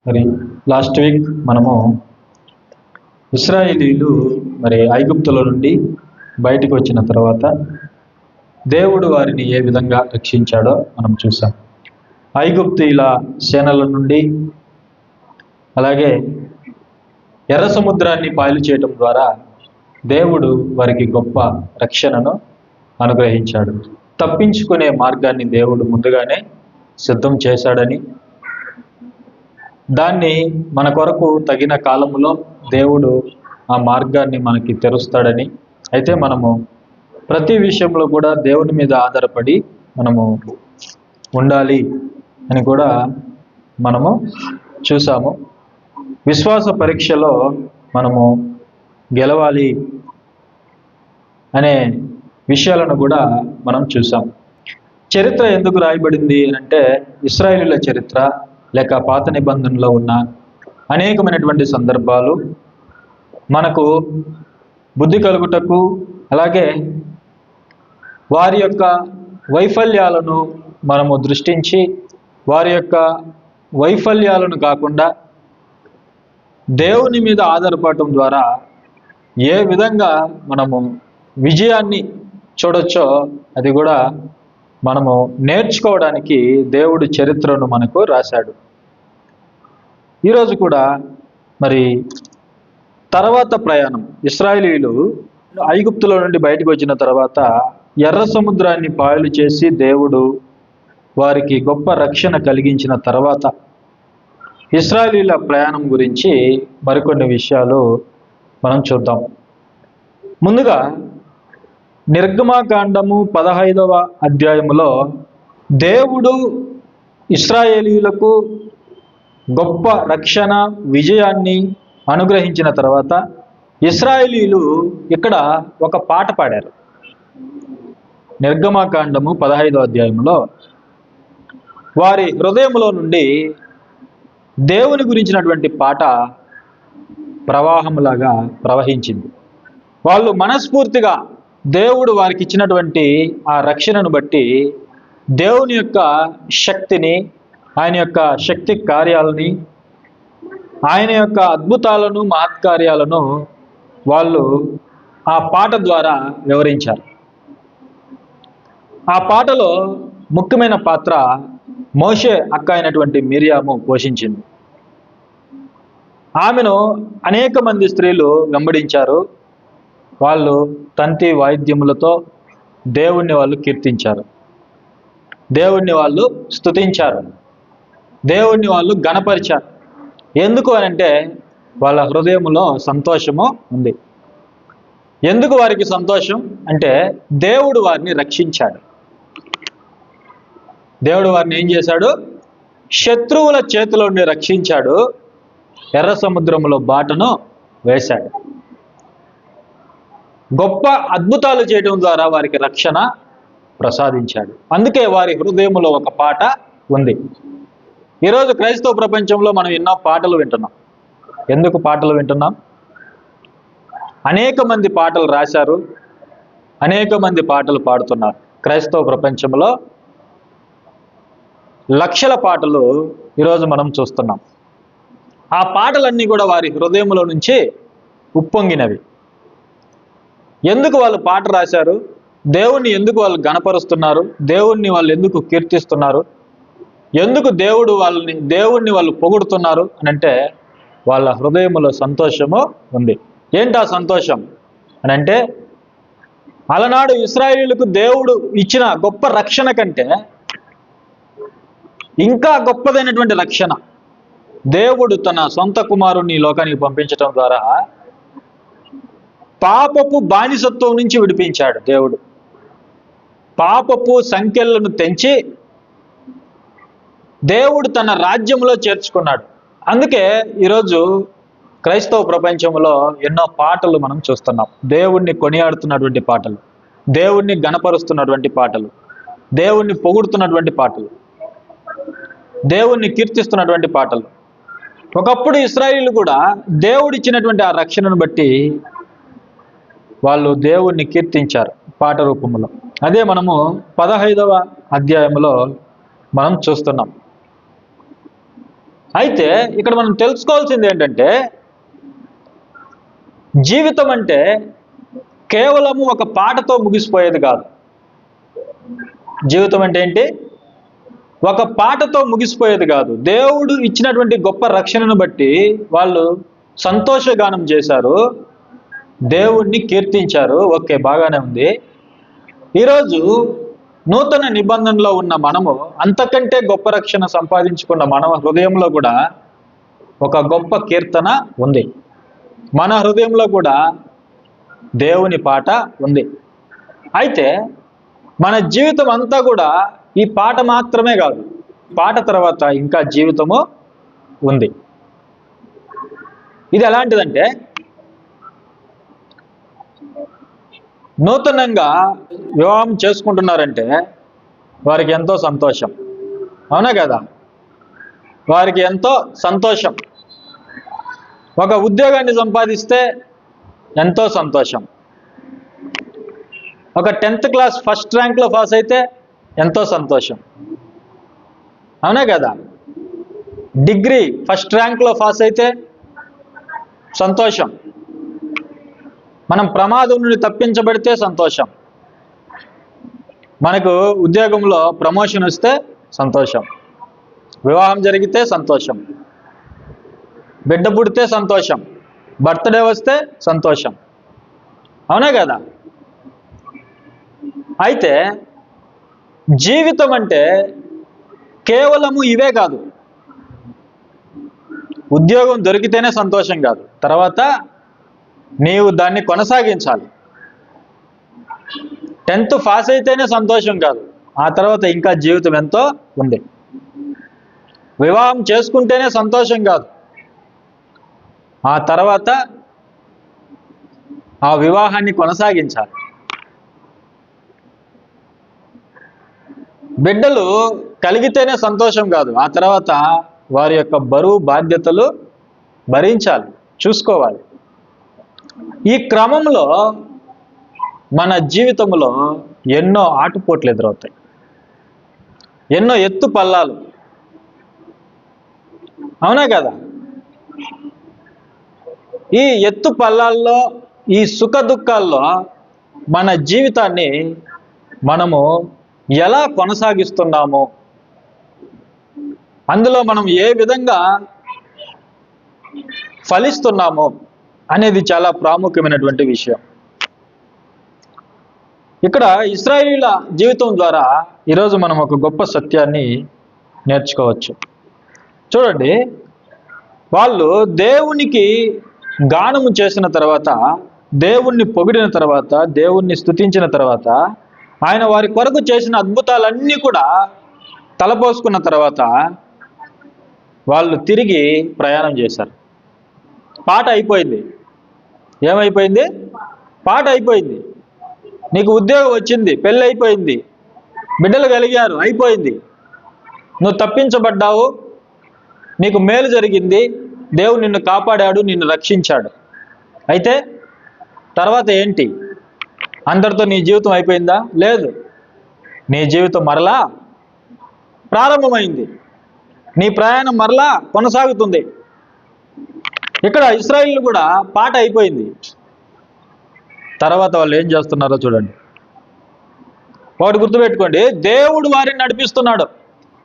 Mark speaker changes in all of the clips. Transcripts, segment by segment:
Speaker 1: మరి last week మనము ఇశ్రాయేలీలు మరి ఐగుప్తుల నుండి బయటకు వచ్చిన తర్వాత దేవుడు వారిని ఏ విధంగా రక్షించాడో మనం చూసాం. ఐగుప్తీయుల సేనల నుండి, అలాగే ఎర్ర సముద్రాన్ని పాయలు చేయటం ద్వారా దేవుడు వారికి గొప్ప రక్షణను అనుగ్రహించాడు. తప్పించుకునే మార్గాన్ని దేవుడు ముందుగానే సిద్ధం చేశాడని, దాన్ని మన కొరకు తగిన కాలములో దేవుడు ఆ మార్గాన్ని మనకి తెరుస్తాడని, అయితే మనము ప్రతి విషయంలో కూడా దేవుని మీద ఆధారపడి మనము ఉండాలి అని కూడా మనము చూసాము. విశ్వాస పరీక్షలో మనము గెలవాలి అనే విషయాలను కూడా మనం చూసాం. చరిత్ర ఎందుకు రాయబడింది అంటే, ఇశ్రాయేలీయుల చరిత్ర లేక పాత నిబంధనలో ఉన్న అనేకమైనటువంటి సందర్భాలు మనకు బుద్ధి కలుగుటకు, అలాగే వారి యొక్క వైఫల్యాలను మనము దృష్టించి వారి యొక్క వైఫల్యాలను కాకుండా దేవుని మీద ఆధారపడటం ద్వారా ఏ విధంగా మనము విజయాన్ని చూడొచ్చో అది కూడా మనము నేర్చుకోవడానికి దేవుడు చరిత్రను మనకు రాశాడు. ఈరోజు కూడా మరి తర్వాత ప్రయాణం, ఇశ్రాయేలీయులు ఐగుప్తులో నుండి బయటకు వచ్చిన తర్వాత ఎర్ర సముద్రాన్ని పాయలు చేసి దేవుడు వారికి గొప్ప రక్షణ కలిగించిన తర్వాత ఇశ్రాయేలీయుల ప్రయాణం గురించి మరికొన్ని విషయాలు మనం చూద్దాం. ముందుగా నిర్గమాకాండము 15వ అధ్యాయములో దేవుడు ఇశ్రాయేలీయులకు గొప్ప రక్షణ విజయాన్ని అనుగ్రహించిన తర్వాత ఇశ్రాయేలీయులు ఇక్కడ ఒక పాట పాడారు. నిర్గమాకాండము 15వ అధ్యాయంలో వారి హృదయంలో నుండి దేవుని గురించినటువంటి పాట ప్రవాహంలాగా ప్రవహించింది. వాళ్ళు మనస్ఫూర్తిగా దేవుడు వారికి ఇచ్చినటువంటి ఆ రక్షణను బట్టి దేవుని యొక్క శక్తిని, ఆయన యొక్క శక్తి కార్యాలని, ఆయన యొక్క అద్భుతాలను, మహత్కార్యాలను వాళ్ళు ఆ పాట ద్వారా వివరించారు. ఆ పాటలో ముఖ్యమైన పాత్ర మోషే అక్క అయినటువంటి మిరియాము పోషించింది. ఆమెను అనేక మంది స్త్రీలు వెంబడించారు. వాళ్ళు తంతి వాయిద్యములతో దేవుణ్ణి వాళ్ళు కీర్తించారు, దేవుణ్ణి వాళ్ళు స్తుతించారు, దేవుణ్ణి వాళ్ళు గణపరిచారు. ఎందుకు అనంటే వాళ్ళ హృదయంలో సంతోషము ఉంది. ఎందుకు వారికి సంతోషం అంటే, దేవుడు వారిని రక్షించాడు. దేవుడు వారిని ఏం చేశాడు? శత్రువుల చేతిలో నుండి రక్షించాడు. ఎర్ర సముద్రంలో బాటను వేశాడు. గొప్ప అద్భుతాలు చేయడం ద్వారా వారికి రక్షణ ప్రసాదించాడు. అందుకే వారి హృదయంలో ఒక పాట ఉంది. ఈరోజు క్రైస్తవ ప్రపంచంలో మనం ఎన్నో పాటలు వింటున్నాం. ఎందుకు పాటలు వింటున్నాం? అనేక మంది పాటలు రాశారు, అనేక మంది పాటలు పాడుతున్నారు. క్రైస్తవ ప్రపంచంలో లక్షల పాటలు ఈరోజు మనం చూస్తున్నాం. ఆ పాటలన్నీ కూడా వారి హృదయంలో నుంచి ఉప్పొంగినవి. ఎందుకు వాళ్ళు పాట రాశారు? దేవుణ్ణి ఎందుకు వాళ్ళు గణపరుస్తున్నారు? దేవుణ్ణి వాళ్ళు ఎందుకు కీర్తిస్తున్నారు? ఎందుకు దేవుణ్ణి వాళ్ళు పొగుడుతున్నారు అని అంటే, వాళ్ళ హృదయంలో సంతోషము ఉంది. ఏంటి ఆ సంతోషం అని అంటే, అలనాడు ఇశ్రాయేలీయులకు దేవుడు ఇచ్చిన గొప్ప రక్షణ కంటే ఇంకా గొప్పదైనటువంటి రక్షణ దేవుడు తన సొంత కుమారుణ్ణి లోకానికి పంపించడం ద్వారా పాపపు బానిసత్వం నుంచి విడిపించాడు. దేవుడు పాపపు సంఖ్యలను తెంచి దేవుడు తన రాజ్యంలో చేర్చుకున్నాడు. అందుకే ఈరోజు క్రైస్తవ ప్రపంచంలో ఎన్నో పాటలు మనం చూస్తున్నాం. దేవుణ్ణి కొనియాడుతున్నటువంటి పాటలు, దేవుణ్ణి గణపరుస్తున్నటువంటి పాటలు, దేవుణ్ణి పొగుడుతున్నటువంటి పాటలు, దేవుణ్ణి కీర్తిస్తున్నటువంటి పాటలు. ఒకప్పుడు ఇశ్రాయేలీయులు కూడా దేవుడిచ్చినటువంటి ఆ రక్షణను బట్టి వాళ్ళు దేవుణ్ణి కీర్తించారు పాట రూపంలో. అదే మనము 15వ అధ్యాయంలో మనం చూస్తున్నాం. అయితే ఇక్కడ మనం తెలుసుకోవాల్సింది ఏంటంటే, జీవితం అంటే కేవలము ఒక పాటతో ముగిసిపోయేది కాదు. జీవితం అంటే ఏంటి? ఒక పాటతో ముగిసిపోయేది కాదు. దేవుడు ఇచ్చినటువంటి గొప్ప రక్షణను బట్టి వాళ్ళు సంతోషగానం చేశారు, దేవుణ్ణి కీర్తించారు. ఓకే, బాగానే ఉంది. ఈరోజు నూతన నిబంధనలో ఉన్న మనము అంతకంటే గొప్ప రక్షణ సంపాదించుకున్న మన హృదయంలో కూడా ఒక గొప్ప కీర్తన ఉంది. మన హృదయంలో కూడా దేవుని పాట ఉంది. అయితే మన జీవితం అంతా కూడా ఈ పాట మాత్రమే కాదు, పాట తర్వాత ఇంకా జీవితము ఉంది. ఇది ఎలాంటిదంటే, నూతనంగా వివాహం చేసుకుంటున్నారంటే వారికి ఎంతో సంతోషం, అవునా కదా? వారికి ఎంతో సంతోషం. ఒక ఉద్యోగాన్ని సంపాదిస్తే ఎంతో సంతోషం. ఒక 10th క్లాస్ ఫస్ట్ ర్యాంక్లో పాస్ అయితే ఎంతో సంతోషం, అవునా కదా? డిగ్రీ ఫస్ట్ ర్యాంక్లో పాస్ అయితే సంతోషం. మనం ప్రమాదం నుండి తప్పించబడితే సంతోషం. మనకు ఉద్యోగంలో ప్రమోషన్ వస్తే సంతోషం. వివాహం జరిగితే సంతోషం. బిడ్డ పుడితే సంతోషం. బర్త్డే వస్తే సంతోషం, అవునా కదా? అయితే జీవితం అంటే కేవలము ఇవే కాదు. ఉద్యోగం దొరికితేనే సంతోషం కాదు, తర్వాత నీవు దాన్ని కొనసాగించాలి. 10th పాస్ అయితేనే సంతోషం కాదు, ఆ తర్వాత ఇంకా జీవితం ఎంతో ఉంది. వివాహం చేసుకుంటేనే సంతోషం కాదు, ఆ తర్వాత ఆ వివాహాన్ని కొనసాగించాలి. బిడ్డలు కలిగితేనే సంతోషం కాదు, ఆ తర్వాత వారి యొక్క బరువు బాధ్యతలు భరించాలి, చూసుకోవాలి. ఈ క్రమంలో మన జీవితంలో ఎన్నో ఆటుపోట్లు ఎదురవుతాయి, ఎన్నో ఎత్తు పల్లాలు, అవునా కదా? ఈ ఎత్తు పల్లాల్లో, ఈ సుఖ దుఃఖాల్లో మన జీవితాన్ని మనము ఎలా కొనసాగిస్తున్నాము, అందులో మనం ఏ విధంగా ఫలిస్తున్నాము అనేది చాలా ప్రాముఖ్యమైనటువంటి విషయం. ఇక్కడ ఇశ్రాయేలీయుల జీవితం ద్వారా ఈరోజు మనం ఒక గొప్ప సత్యాన్ని నేర్చుకోవచ్చు. చూడండి, వాళ్ళు దేవునికి గానము చేసిన తర్వాత, దేవుణ్ణి పొగిడిన తర్వాత, దేవుణ్ణి స్తుతించిన తర్వాత, ఆయన వారి కొరకు చేసిన అద్భుతాలన్నీ కూడా తలపోసుకున్న తర్వాత వాళ్ళు తిరిగి ప్రయాణం చేశారు. పాట అయిపోయింది. ఏమైపోయింది? పాట అయిపోయింది. నీకు ఉద్యోగం వచ్చింది, పెళ్ళి అయిపోయింది, బిడ్డలు కలిగారు, అయిపోయింది. నువ్వు తప్పించబడ్డావు, నీకు మేలు జరిగింది, దేవుడు నిన్ను కాపాడాడు, నిన్ను రక్షించాడు. అయితే తర్వాత ఏంటి? అందరితో నీ జీవితం అయిపోయిందా? లేదు. నీ జీవితం మరలా ప్రారంభమైంది. నీ ప్రయాణం మరలా కొనసాగుతుంది. ఇక్కడ ఇశ్రాయేలీయులు కూడా పాట అయిపోయింది. తర్వాత వాళ్ళు ఏం చేస్తున్నారో చూడండి. ఒకటి గుర్తుపెట్టుకోండి, దేవుడు వారిని నడిపిస్తున్నాడు.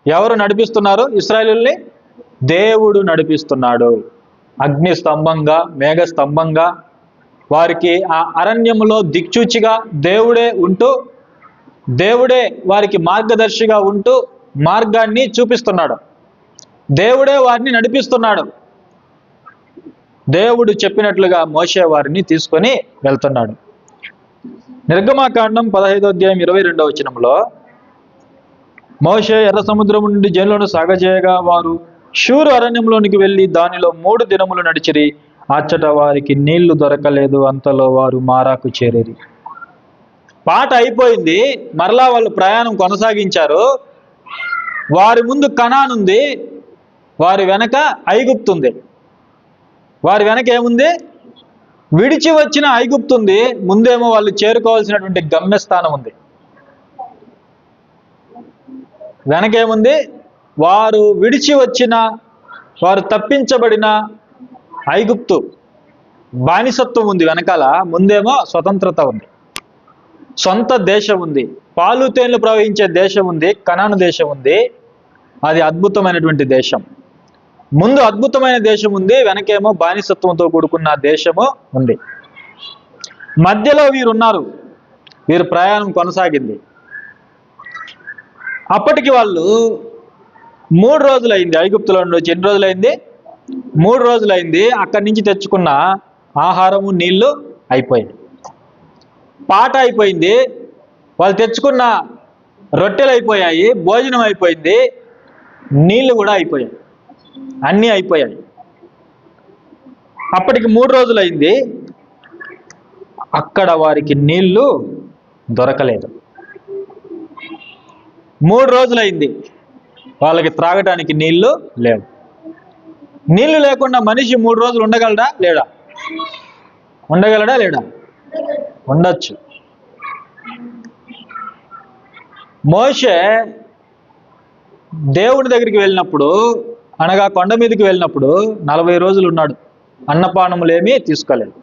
Speaker 1: ఎవరు నడిపిస్తున్నారు ఇశ్రాయేలీయుల్ని? దేవుడు నడిపిస్తున్నాడు. అగ్ని స్తంభంగా, మేఘ స్తంభంగా, వారికి ఆ అరణ్యములో దిక్చూచిగా దేవుడే ఉంటూ, దేవుడే వారికి మార్గదర్శిగా ఉంటూ మార్గాన్ని చూపిస్తున్నాడు. దేవుడే వారిని నడిపిస్తున్నాడు. దేవుడు చెప్పినట్లుగా మోషే వారిని తీసుకొని వెళ్తున్నాడు. నిర్గమాకాండం 15వ అధ్యాయం 22వ వచనంలో, మోషే ఎర్ర సముద్రం నుండి జనులను సాగజేయగా వారు షూరు అరణ్యంలోనికి వెళ్ళి దానిలో 3 దినములు నడిచిరి. అచ్చట వారికి నీళ్లు దొరకలేదు. అంతలో వారు మారాకు చేరేరి. పాట అయిపోయింది, మరలా వాళ్ళు ప్రయాణం కొనసాగించారు. వారి ముందు కనాన్ ఉంది, వారి వెనక ఐగుప్తుంది. వారి వెనక ఏముంది? విడిచి వచ్చిన ఐగుప్తు ఉంది. ముందేమో వాళ్ళు చేరుకోవాల్సినటువంటి గమ్యస్థానం ఉంది. వెనకేముంది? వారు విడిచి వచ్చిన వారు తప్పించబడిన ఐగుప్తు బానిసత్వం ఉంది వెనకాల, ముందేమో స్వతంత్రత ఉంది, సొంత దేశం ఉంది, పాలు తేనెలు ప్రవహించే దేశం ఉంది, కనాను దేశం ఉంది. అది అద్భుతమైనటువంటి దేశం. ముందు అద్భుతమైన దేశం ఉంది, వెనకేమో బానిసత్వంతో కూడుకున్న దేశము ఉంది. మధ్యలో వీరున్నారు, వీరు ప్రయాణం కొనసాగింది. అప్పటికి వాళ్ళు 3 రోజులైంది ఐగుప్తులో నుంచి. ఎన్ని రోజులైంది? 3 రోజులైంది. అక్కడి నుంచి తెచ్చుకున్న ఆహారము నీళ్లు అయిపోయింది, పాట అయిపోయింది, వాళ్ళు తెచ్చుకున్న రొట్టెలు అయిపోయాయి, భోజనం అయిపోయింది, నీళ్లు కూడా అయిపోయాయి, అన్నీ అయిపోయాయి. అప్పటికి 3 రోజులైంది. అక్కడ వారికి నీళ్లు దొరకలేదు. 3 రోజులైంది, వాళ్ళకి త్రాగటానికి నీళ్లు లేవు. నీళ్లు లేకుండా మనిషి 3 రోజులు ఉండగలడా లేడా? ఉండగలడా లేడా? ఉండొచ్చు. మోషే దేవుడి దగ్గరికి వెళ్ళినప్పుడు, అనగా కొండ మీదకి వెళ్ళినప్పుడు 40 రోజులు ఉన్నాడు. అన్నపానములేమీ తీసుకోలేదు,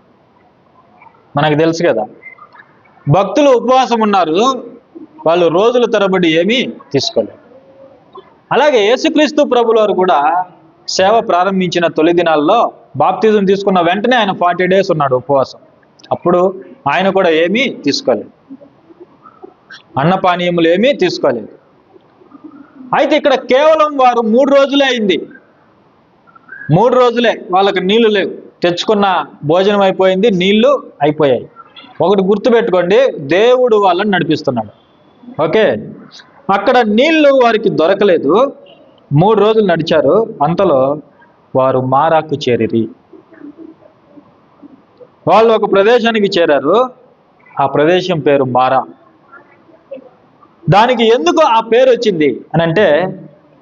Speaker 1: మనకు తెలుసు కదా. భక్తులు ఉపవాసం ఉన్నారు, వాళ్ళు రోజుల తరబడి ఏమీ తీసుకోలేదు. అలాగే యేసుక్రీస్తు ప్రభుల వారు కూడా సేవ ప్రారంభించిన తొలి దినాల్లో బాప్తిజం తీసుకున్న వెంటనే ఆయన 40 days ఉన్నాడు ఉపవాసం. అప్పుడు ఆయన కూడా ఏమీ తీసుకోలేదు, అన్నపానీయములు ఏమీ తీసుకోలేదు. అయితే ఇక్కడ కేవలం వారు 3 రోజులే అయింది. 3 రోజులే వాళ్ళకి నీళ్లు లేవు, తెచ్చుకున్న భోజనం అయిపోయింది, నీళ్లు అయిపోయాయి. ఒకటి గుర్తుపెట్టుకోండి, దేవుడు వాళ్ళని నడిపిస్తున్నాడు. ఓకే, అక్కడ నీళ్లు వారికి దొరకలేదు. 3 రోజులు నడిచారు. అంతలో వారు మారాకు చేరిరి. వాళ్ళు ఒక ప్రదేశానికి చేరారు. ఆ ప్రదేశం పేరు మారా. దానికి ఎందుకు ఆ పేరు వచ్చింది అని అంటే,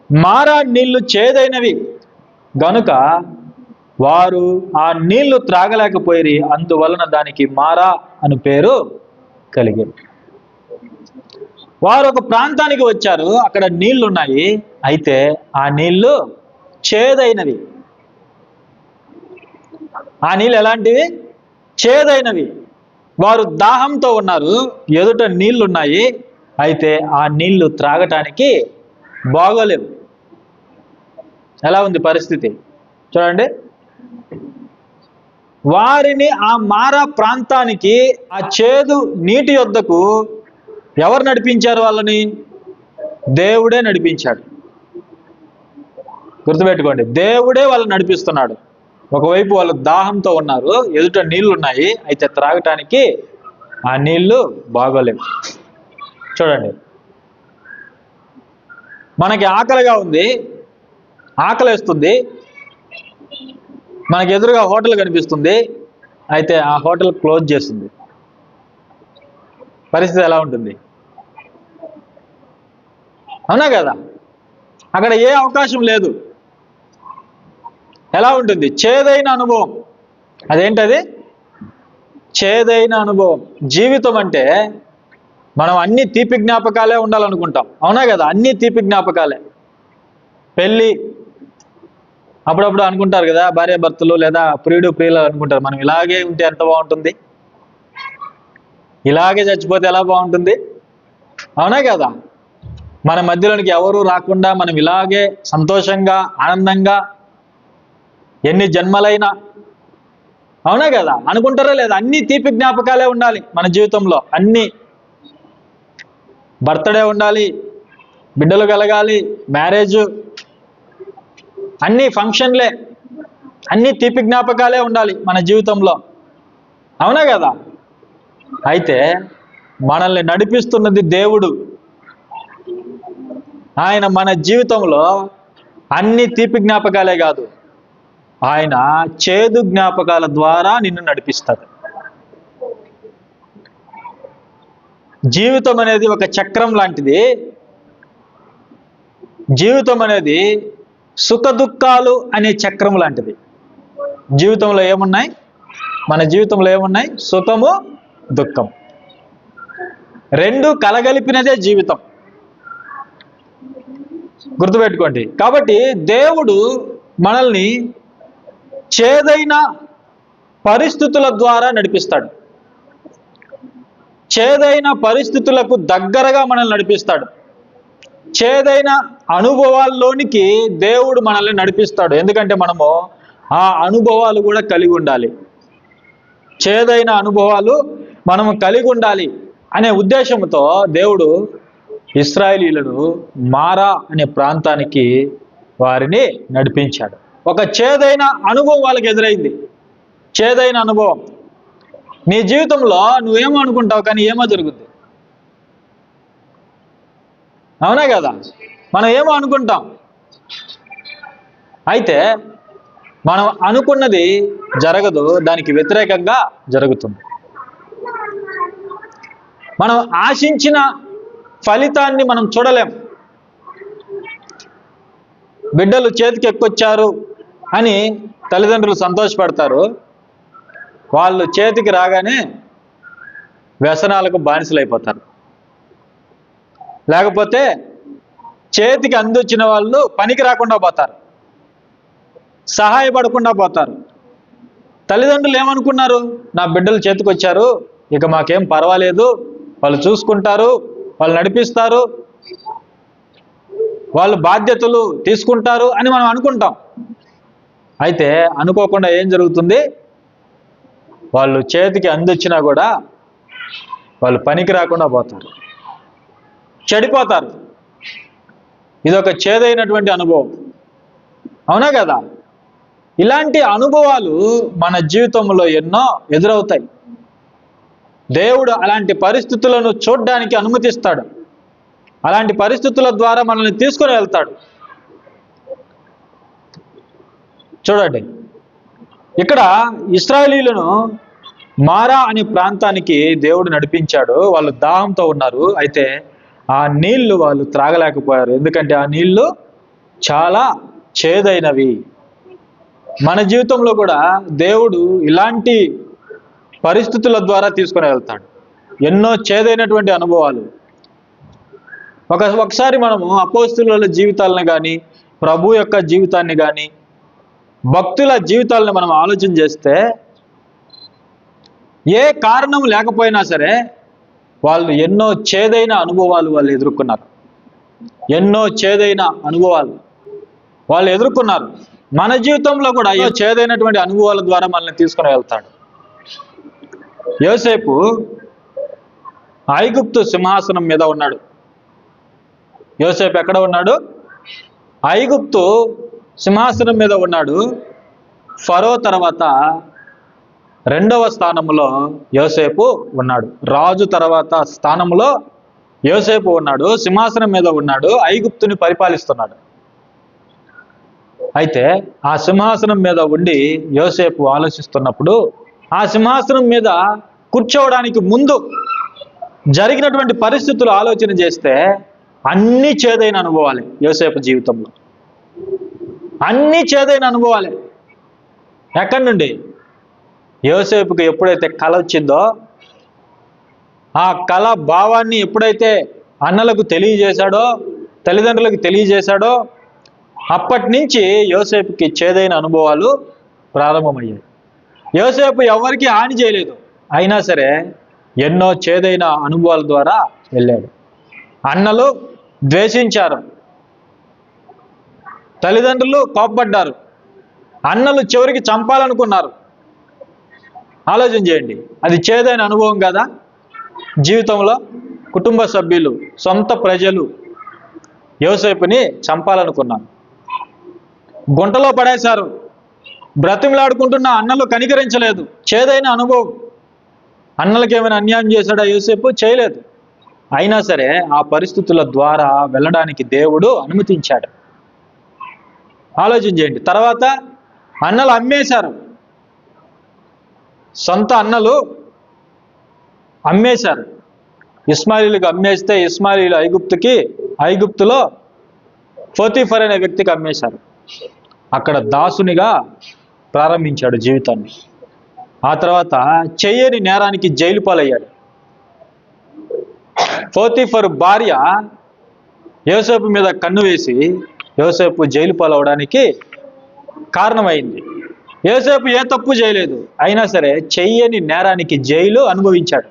Speaker 1: మారా నీళ్లు చేదైనవి గనుక వారు ఆ నీళ్లు త్రాగలేకపోయి, అందువలన దానికి మారా అని పేరు కలిగింది. వారు ఒక ప్రాంతానికి వచ్చారు, అక్కడ నీళ్లు ఉన్నాయి, అయితే ఆ నీళ్లు చేదైనవి. ఆ నీళ్ళు ఎలాంటివి? చేదైనవి. వారు దాహంతో ఉన్నారు, ఎదుట నీళ్లున్నాయి, అయితే ఆ నీళ్లు త్రాగటానికి బాగోలేవు. ఎలా ఉంది పరిస్థితి చూడండి. వారిని ఆ మారా ప్రాంతానికి, ఆ చేదు నీటి యొద్దకు ఎవరు నడిపించారు? వాళ్ళని దేవుడే నడిపించాడు. గుర్తుపెట్టుకోండి, దేవుడే వాళ్ళని నడిపిస్తున్నాడు. ఒకవైపు వాళ్ళు దాహంతో ఉన్నారు, ఎదుట నీళ్లు ఉన్నాయి, అయితే త్రాగటానికి ఆ నీళ్లు బాగోలేవు. చూడండి, మనకి ఆకలిగా ఉంది, ఆకలేస్తుంది, మనకి ఎదురుగా హోటల్ కనిపిస్తుంది, అయితే ఆ హోటల్ క్లోజ్ చేస్తుంది. పరిస్థితి ఎలా ఉంటుంది? అవునా కదా? అక్కడ ఏ అవకాశం లేదు. ఎలా ఉంటుంది? చేదైన అనుభవం. అదేంటది? చేదైన అనుభవం. జీవితం అంటే మనం అన్ని తీపి జ్ఞాపకాలే ఉండాలనుకుంటాం, అవునా కదా? అన్ని తీపి జ్ఞాపకాలే. పెళ్ళి అప్పుడప్పుడు అనుకుంటారు కదా, భార్య భర్తలు లేదా ప్రియుడు ప్రియులు అనుకుంటారు, మనం ఇలాగే ఉంటే ఎంత బాగుంటుంది, ఇలాగే చచ్చిపోతే ఎలా బాగుంటుంది, అవునా కదా? మన మధ్యలోనికి ఎవరు రాకుండా మనం ఇలాగే సంతోషంగా ఆనందంగా ఎన్ని జన్మలైనా, అవునా కదా? అనుకుంటారా లేదా? అన్ని తీపి జ్ఞాపకాలే ఉండాలి మన జీవితంలో. అన్ని బర్త్డే ఉండాలి, బిడ్డలు కలగాలి, మ్యారేజ్, అన్ని ఫంక్షన్లే, అన్ని తీపి జ్ఞాపకాలే ఉండాలి మన జీవితంలో, అవునా కదా? అయితే మనల్ని నడిపిస్తున్నది దేవుడు. ఆయన మన జీవితంలో అన్ని తీపి జ్ఞాపకాలే కాదు, ఆయన చేదు జ్ఞాపకాల ద్వారా నిన్ను నడిపిస్తాడు. జీవితం అనేది ఒక చక్రం లాంటిది. జీవితం అనేది సుఖ దుఃఖాలు అనే చక్రం లాంటిది. జీవితంలో ఏమున్నాయి? మన జీవితంలో ఏమున్నాయి? సుఖము, దుఃఖం, రెండు కలగలిపినదే జీవితం. గుర్తుపెట్టుకోండి. కాబట్టి దేవుడు మనల్ని చేదైన పరిస్థితుల ద్వారా నడిపిస్తాడు. చేదైన పరిస్థితులకు దగ్గరగా మనల్ని నడిపిస్తాడు. చేదైన అనుభవాల్లోనికి దేవుడు మనల్ని నడిపిస్తాడు. ఎందుకంటే మనము ఆ అనుభవాలు కూడా కలిగి ఉండాలి. చేదైన అనుభవాలు మనము కలిగి ఉండాలి అనే ఉద్దేశంతో దేవుడు ఇశ్రాయేలీయులను మారా అనే ప్రాంతానికి వారిని నడిపించాడు. ఒక చేదైన అనుభవం వాళ్ళకి ఎదురైంది. చేదైన అనుభవం. నీ జీవితంలో నువ్వేమో అనుకుంటావు, కానీ ఏమో జరుగుద్ది. అవునా కదా? మనం ఏమో అనుకుంటాం, అయితే మనం అనుకున్నది జరగదు, దానికి వ్యతిరేకంగా జరుగుతుంది. మనం ఆశించిన ఫలితాన్ని మనం చూడలేం. బిడ్డలు చేతికి ఎక్కొచ్చారు అని తల్లిదండ్రులు సంతోషపడతారు. వాళ్ళు చేతికి రాగానే వ్యసనాలకు బానిసలైపోతారు. లేకపోతే చేతికి అందొచ్చిన వాళ్ళు పనికి రాకుండా పోతారు, సహాయపడకుండా పోతారు. తల్లిదండ్రులు ఏమనుకున్నారు? నా బిడ్డలు చేతికి వచ్చారు, ఇక మాకేం పర్వాలేదు, వాళ్ళు చూసుకుంటారు, వాళ్ళు నడిపిస్తారు, వాళ్ళు బాధ్యతలు తీసుకుంటారు అని మనం అనుకుంటాం. అయితే అనుకోకుండా ఏం జరుగుతుంది? వాళ్ళు చేతికి అందొచ్చినా కూడా వాళ్ళు పనికి రాకుండా పోతారు, చెడిపోతారు. ఇదొక చేదైనటువంటి అనుభవం. అవునా కదా? ఇలాంటి అనుభవాలు మన జీవితంలో ఎన్నో ఎదురవుతాయి. దేవుడు అలాంటి పరిస్థితులను చూడడానికి అనుమతిస్తాడు. అలాంటి పరిస్థితుల ద్వారా మనల్ని తీసుకొని వెళ్తాడు. చూడండి, ఇక్కడ ఇశ్రాయేలీయులను మారా అనే ప్రాంతానికి దేవుడు నడిపించాడు. వాళ్ళు దాహంతో ఉన్నారు. అయితే ఆ నీళ్లు వాళ్ళు త్రాగలేకపోయారు. ఎందుకంటే ఆ నీళ్లు చాలా చేదైనవి. మన జీవితంలో కూడా దేవుడు ఇలాంటి పరిస్థితుల తీసుకొని వెళ్తాడు. ఎన్నో చేదైనటువంటి అనుభవాలు. ఒకసారి మనము అపోస్తలుల జీవితాలను కానీ, ప్రభు యొక్క జీవితాన్ని కానీ, భక్తుల జీవితాలను మనం ఆలోచన చేస్తే, ఏ కారణం లేకపోయినా సరే వాళ్ళు ఎన్నో చేదైన అనుభవాలు వాళ్ళు ఎదుర్కొన్నారు. ఎన్నో చేదైన అనుభవాలు వాళ్ళు ఎదుర్కొన్నారు. మన జీవితంలో కూడా ఎన్నో చేదైనటువంటి అనుభవాల ద్వారా మనల్ని తీసుకొని వెళ్తాడు. యోసేపు ఐగుప్తు సింహాసనం మీద ఉన్నాడు. యోసేపు ఎక్కడ ఉన్నాడు? ఐగుప్తు సింహాసనం మీద ఉన్నాడు. ఫరో తర్వాత 2వ స్థానంలో యోసేపు ఉన్నాడు. రాజు తర్వాత స్థానంలో యోసేపు ఉన్నాడు. సింహాసనం మీద ఉన్నాడు. ఐగుప్తుని పరిపాలిస్తున్నాడు. అయితే ఆ సింహాసనం మీద ఉండి యోసేపు ఆలోచిస్తున్నప్పుడు, ఆ సింహాసనం మీద కూర్చోవడానికి ముందు జరిగినటువంటి పరిస్థితులు ఆలోచన చేస్తే అన్ని చేదైన అనుభవాలే. యోసేపు జీవితంలో అన్ని చేదైన అనుభవాలే. ఎక్కడి నుండి? యోసేపుకి ఎప్పుడైతే కళ వచ్చిందో, ఆ కళ భావాన్ని ఎప్పుడైతే అన్నలకు తెలియజేశాడో, తల్లిదండ్రులకు తెలియజేశాడో, అప్పటి నుంచి యోసేపుకి చేదైన అనుభవాలు ప్రారంభమయ్యాయి. యోసేపు ఎవరికి హాని చేయలేదు, అయినా సరే ఎన్నో చేదైన అనుభవాల ద్వారా వెళ్ళాడు. అన్నలు ద్వేషించారు, తల్లిదండ్రులు కోపపడ్డారు, అన్నలు చివరికి చంపాలనుకున్నారు. ఆలోచన చేయండి, అది చేదైన అనుభవం కదా? జీవితంలో కుటుంబ సభ్యులు, సొంత ప్రజలు యోసేపుని చంపాలనుకున్నారు. గుంటలో పడేశారు. బ్రతిమలాడుకుంటున్న అన్నలు కనికరించలేదు. చేదైన అనుభవం. అన్నలకు ఏమైనా అన్యాయం చేశాడా యోసేపు? చేయలేదు. అయినా సరే ఆ పరిస్థితుల ద్వారా వెళ్ళడానికి దేవుడు అనుమతించాడు. ఆలోచన చేయండి. తర్వాత అన్నలు అమ్మేశారు. సొంత అన్నలు అమ్మేశారు. ఇస్మాయిలీలకు అమ్మేస్తే ఇస్మాయిలీలు ఐగుప్తులో పోతీఫర్ అనే వ్యక్తికి అమ్మేశారు. అక్కడ దాసునిగా ప్రారంభించాడు జీవితాన్ని. ఆ తర్వాత చెయ్యని నేరానికి జైలు పాలయ్యాడు. పోతీఫర్ భార్య యోసేపు మీద కన్ను వేసి యోసేపు జైలు పాలవడానికి కారణమైంది. యోసేపు ఏ తప్పు చేయలేదు, అయినా సరే చెయ్యని నేరానికి జైలు అనుభవించాడు.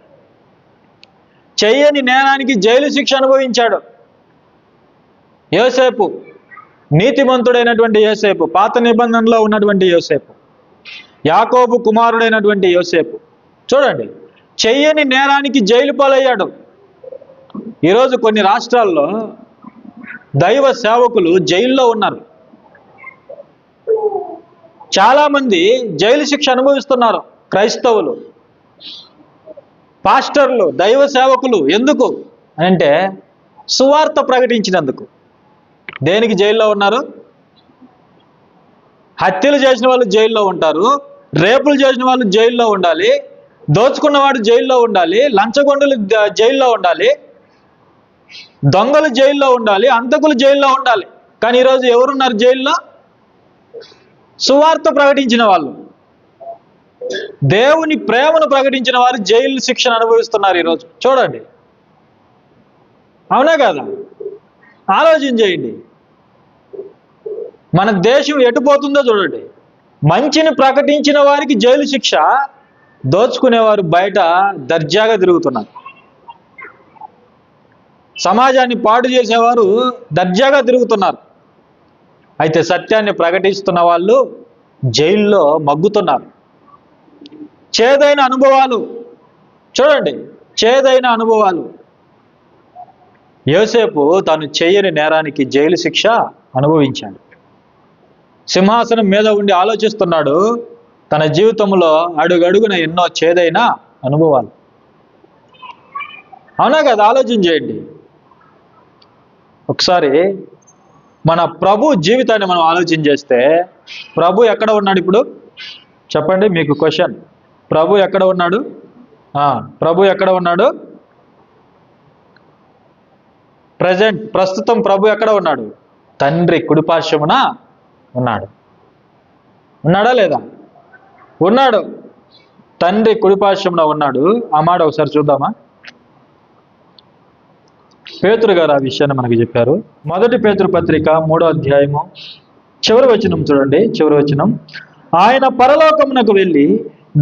Speaker 1: చెయ్యని నేరానికి జైలు శిక్ష అనుభవించాడు. యోసేపు నీతిమంతుడైనటువంటి యోసేపు, పాత నిబంధనలో ఉన్నటువంటి యోసేపు, యాకోబు కుమారుడైనటువంటి యోసేపు చూడండి, చెయ్యని నేరానికి జైలు పాలయ్యాడు. ఈరోజు కొన్ని రాష్ట్రాల్లో దైవ సేవకులు జైల్లో ఉన్నారు. చాలామంది జైలు శిక్ష అనుభవిస్తున్నారు. క్రైస్తవులు, పాస్టర్లు, దైవ సేవకులు. ఎందుకు అంటే సువార్త ప్రకటించినందుకు. దేనికి జైల్లో ఉన్నారు? హత్యలు చేసిన వాళ్ళు జైల్లో ఉంటారు, రేపులు చేసిన వాళ్ళు జైల్లో ఉండాలి, దోచుకున్నవాడు జైల్లో ఉండాలి, లంచగొండలు జైల్లో ఉండాలి, దొంగలు జైల్లో ఉండాలి, అంతకులు జైల్లో ఉండాలి. కానీ ఈరోజు ఎవరున్నారు జైల్లో? సువార్త ప్రకటించిన వాళ్ళు, దేవుని ప్రేమను ప్రకటించిన వారు జైలు శిక్షను అనుభవిస్తున్నారు ఈరోజు. చూడండి, అవునా కదా? ఆలోచన చేయండి. మన దేశం ఎటుపోతుందో చూడండి. మంచిని ప్రకటించిన వారికి జైలు శిక్ష, దోచుకునేవారు బయట దర్జాగా తిరుగుతున్నారు. సమాజాన్ని పాడు చేసేవారు దర్జాగా తిరుగుతున్నారు. అయితే సత్యాన్ని ప్రకటిస్తున్న వాళ్ళు జైల్లో మగ్గుతున్నారు. చేదైన అనుభవాలు చూడండి, చేదైన అనుభవాలు. యోసేపు తాను చేయని నేరానికి జైలు శిక్ష అనుభవించాడు. సింహాసనం మీద ఉండి ఆలోచిస్తున్నాడు. తన జీవితంలో అడుగడుగున ఎన్నో చేదైన అనుభవాలు. అవునా కదా? ఆలోచన చేయండి. ఒకసారి మన ప్రభు జీవితాన్ని మనం ఆలోచన చేస్తే, ప్రభు ఎక్కడ ఉన్నాడు ఇప్పుడు? చెప్పండి, మీకు క్వశ్చన్. ప్రభు ఎక్కడ ఉన్నాడు? ప్రభు ఎక్కడ ఉన్నాడు? ప్రస్తుతం ప్రభు ఎక్కడ ఉన్నాడు? తండ్రి కుడిపార్శ్వమున ఉన్నాడు. ఉన్నాడా లేదా? ఉన్నాడు. తండ్రి కుడిపార్శ్వమున ఉన్నాడు. ఆ మాట ఒకసారి చూద్దామా? పేతురు గారు ఆ విషయాన్ని మనకి చెప్పారు. 1 పేతురు పత్రిక 3వ అధ్యాయము చివరి వచనం చూడండి. చివరి వచనం, ఆయన పరలోకమునకు వెళ్ళి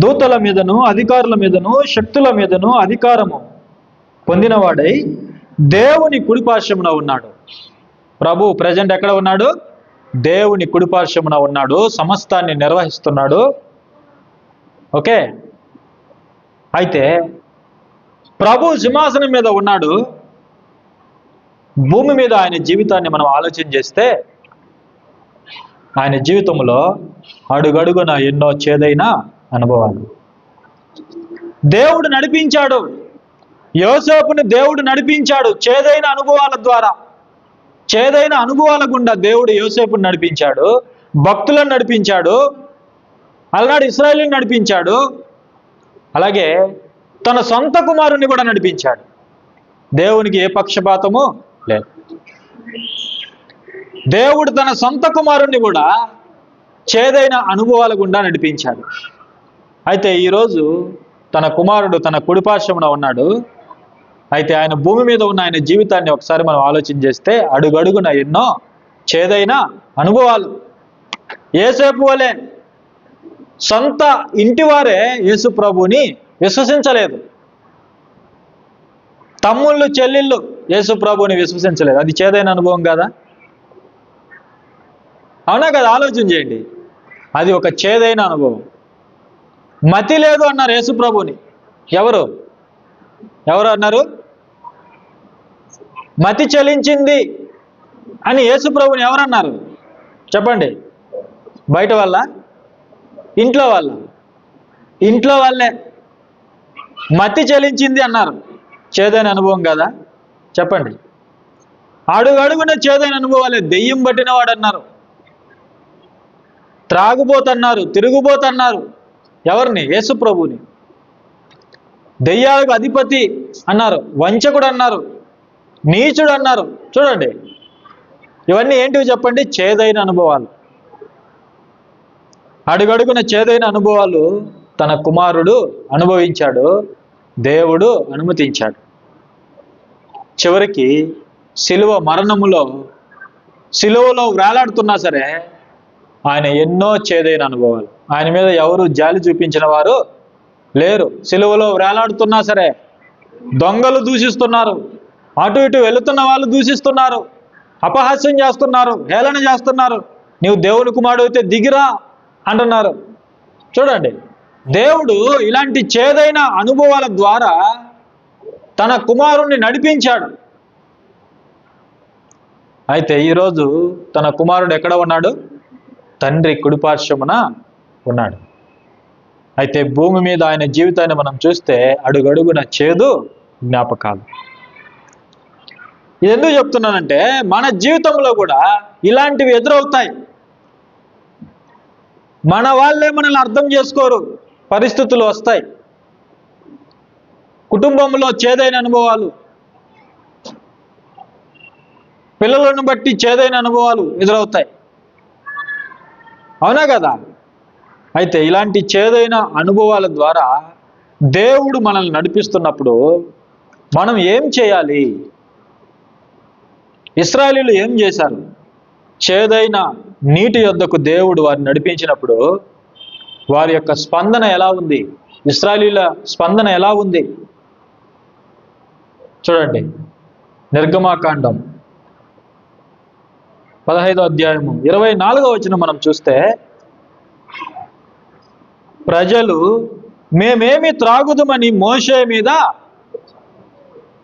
Speaker 1: దూతల మీదను అధికారుల మీదను శక్తుల మీదను అధికారము పొందినవాడై దేవుని కుడిపార్శ్వమున ఉన్నాడు. ప్రభు ప్రజెంట్ ఎక్కడ ఉన్నాడు? దేవుని కుడిపార్శ్వమున ఉన్నాడు. సమస్తాన్ని నిర్వహిస్తున్నాడు. ఓకే. అయితే ప్రభు సింహాసనం మీద ఉన్నాడు. భూమి మీద ఆయన జీవితాన్ని మనం ఆలోచన చేస్తే, ఆయన జీవితంలో అడుగడుగున ఎన్నో చేదైన అనుభవాలు. దేవుడు నడిపించాడు. యోసేపుని దేవుడు నడిపించాడు చేదైన అనుభవాల ద్వారా. చేదైన అనుభవాల గుండా దేవుడు యోసేపుని నడిపించాడు, భక్తులను నడిపించాడు, అలనాడు ఇశ్రాయేలుని నడిపించాడు, అలాగే తన సొంత కుమారుని కూడా నడిపించాడు. దేవునికి ఏ పక్షపాతము లేదు. దేవుడు తన సొంత కుమారుణ్ణి కూడా చేదైన అనుభవాల గుండా నడిపించాడు. అయితే ఈరోజు తన కుమారుడు తన కుడిపార్శ్వమున ఉన్నాడు. అయితే ఆయన భూమి మీద ఉన్న ఆయన జీవితాన్ని ఒకసారి మనం ఆలోచన చేస్తే, అడుగడుగున ఎన్నో చేదైన అనుభవాలు. యేసేపు వలె సొంత ఇంటి వారే యేసు ప్రభువుని విశ్వసించలేదు. తమ్ముళ్ళు చెల్లెళ్ళు యేసు ప్రభువుని విశ్వసించలేదు. అది చేదైన అనుభవం కాదా? అవునా కదా? ఆలోచన చేయండి. అది ఒక చేదైన అనుభవం. మతి లేదు అన్నారు యేసు ప్రభువుని. ఎవరు అన్నారు? మతి చలించింది అని యేసు ప్రభువుని ఎవరన్నారు? చెప్పండి. బయట వాళ్ళ? ఇంట్లో వాళ్ళ? ఇంట్లో వాళ్ళే. మతి చలించింది అన్నారు. చేదైన అనుభవం కదా? చెప్పండి. అడుగడుగున చేదైన అనుభవాలే. దెయ్యం పట్టినవాడు అన్నారు, త్రాగుబోతన్నారు, తిరుగుబోతన్నారు. ఎవరిని? యేసు ప్రభువుని. దెయ్యాలకు అధిపతి అన్నారు, వంచకుడు అన్నారు, నీచుడు అన్నారు. చూడండి, ఇవన్నీ ఏంటివి చెప్పండి? చేదైన అనుభవాలు. అడుగడుగున చేదైన అనుభవాలు తన కుమారుడు అనుభవించాడు, దేవుడు అనుమతించాడు. చివరికి శిలువ మరణములో, శిలువలో వేలాడుతున్నా సరే ఆయన ఎన్నో చేదైన అనుభవాలు. ఆయన మీద ఎవరు జాలి చూపించిన వారు లేరు. సిలువలో వేలాడుతున్నా సరే దొంగలు దూషిస్తున్నారు, అటు ఇటు వెళుతున్న వాళ్ళు దూషిస్తున్నారు, అపహాస్యం చేస్తున్నారు, హేళన చేస్తున్నారు. నీవు దేవుని కుమారుడు అయితే దిగిరా అంటున్నారు. చూడండి, దేవుడు ఇలాంటి చేదైన అనుభవాల ద్వారా తన కుమారుణ్ణి నడిపించాడు. అయితే ఈరోజు తన కుమారుడు ఎక్కడ ఉన్నాడు? తండ్రి కుడిపార్శ్వమున ఉన్నాడు. అయితే భూమి మీద ఆయన జీవితాన్ని మనం చూస్తే అడుగడుగున చేదు జ్ఞాపకాలు. ఇది ఎందుకు చెప్తున్నానంటే మన జీవితంలో కూడా ఇలాంటివి ఎదురవుతాయి. మన వాళ్ళే మనల్ని అర్థం చేసుకోరు, పరిస్థితులు వస్తాయి. కుటుంబంలో చేదైన అనుభవాలు, పిల్లలను బట్టి చేదైన అనుభవాలు ఎదురవుతాయి. అవునా కదా? అయితే ఇలాంటి చేదైన అనుభవాల ద్వారా దేవుడు మనల్ని నడిపిస్తున్నప్పుడు మనం ఏం చేయాలి? ఇశ్రాయేలీయులు ఏం చేశారు? చేదైన నీటి యొద్దకు దేవుడు వారిని నడిపించినప్పుడు వారి యొక్క స్పందన ఎలా ఉంది? ఇశ్రాయేలీయుల స్పందన ఎలా ఉంది? చూడండి, నిర్గమాకాండం 15వ అధ్యాయము 24వ వచనం మనం చూస్తే, ప్రజలు మేమేమి త్రాగుదుమని మోషే మీద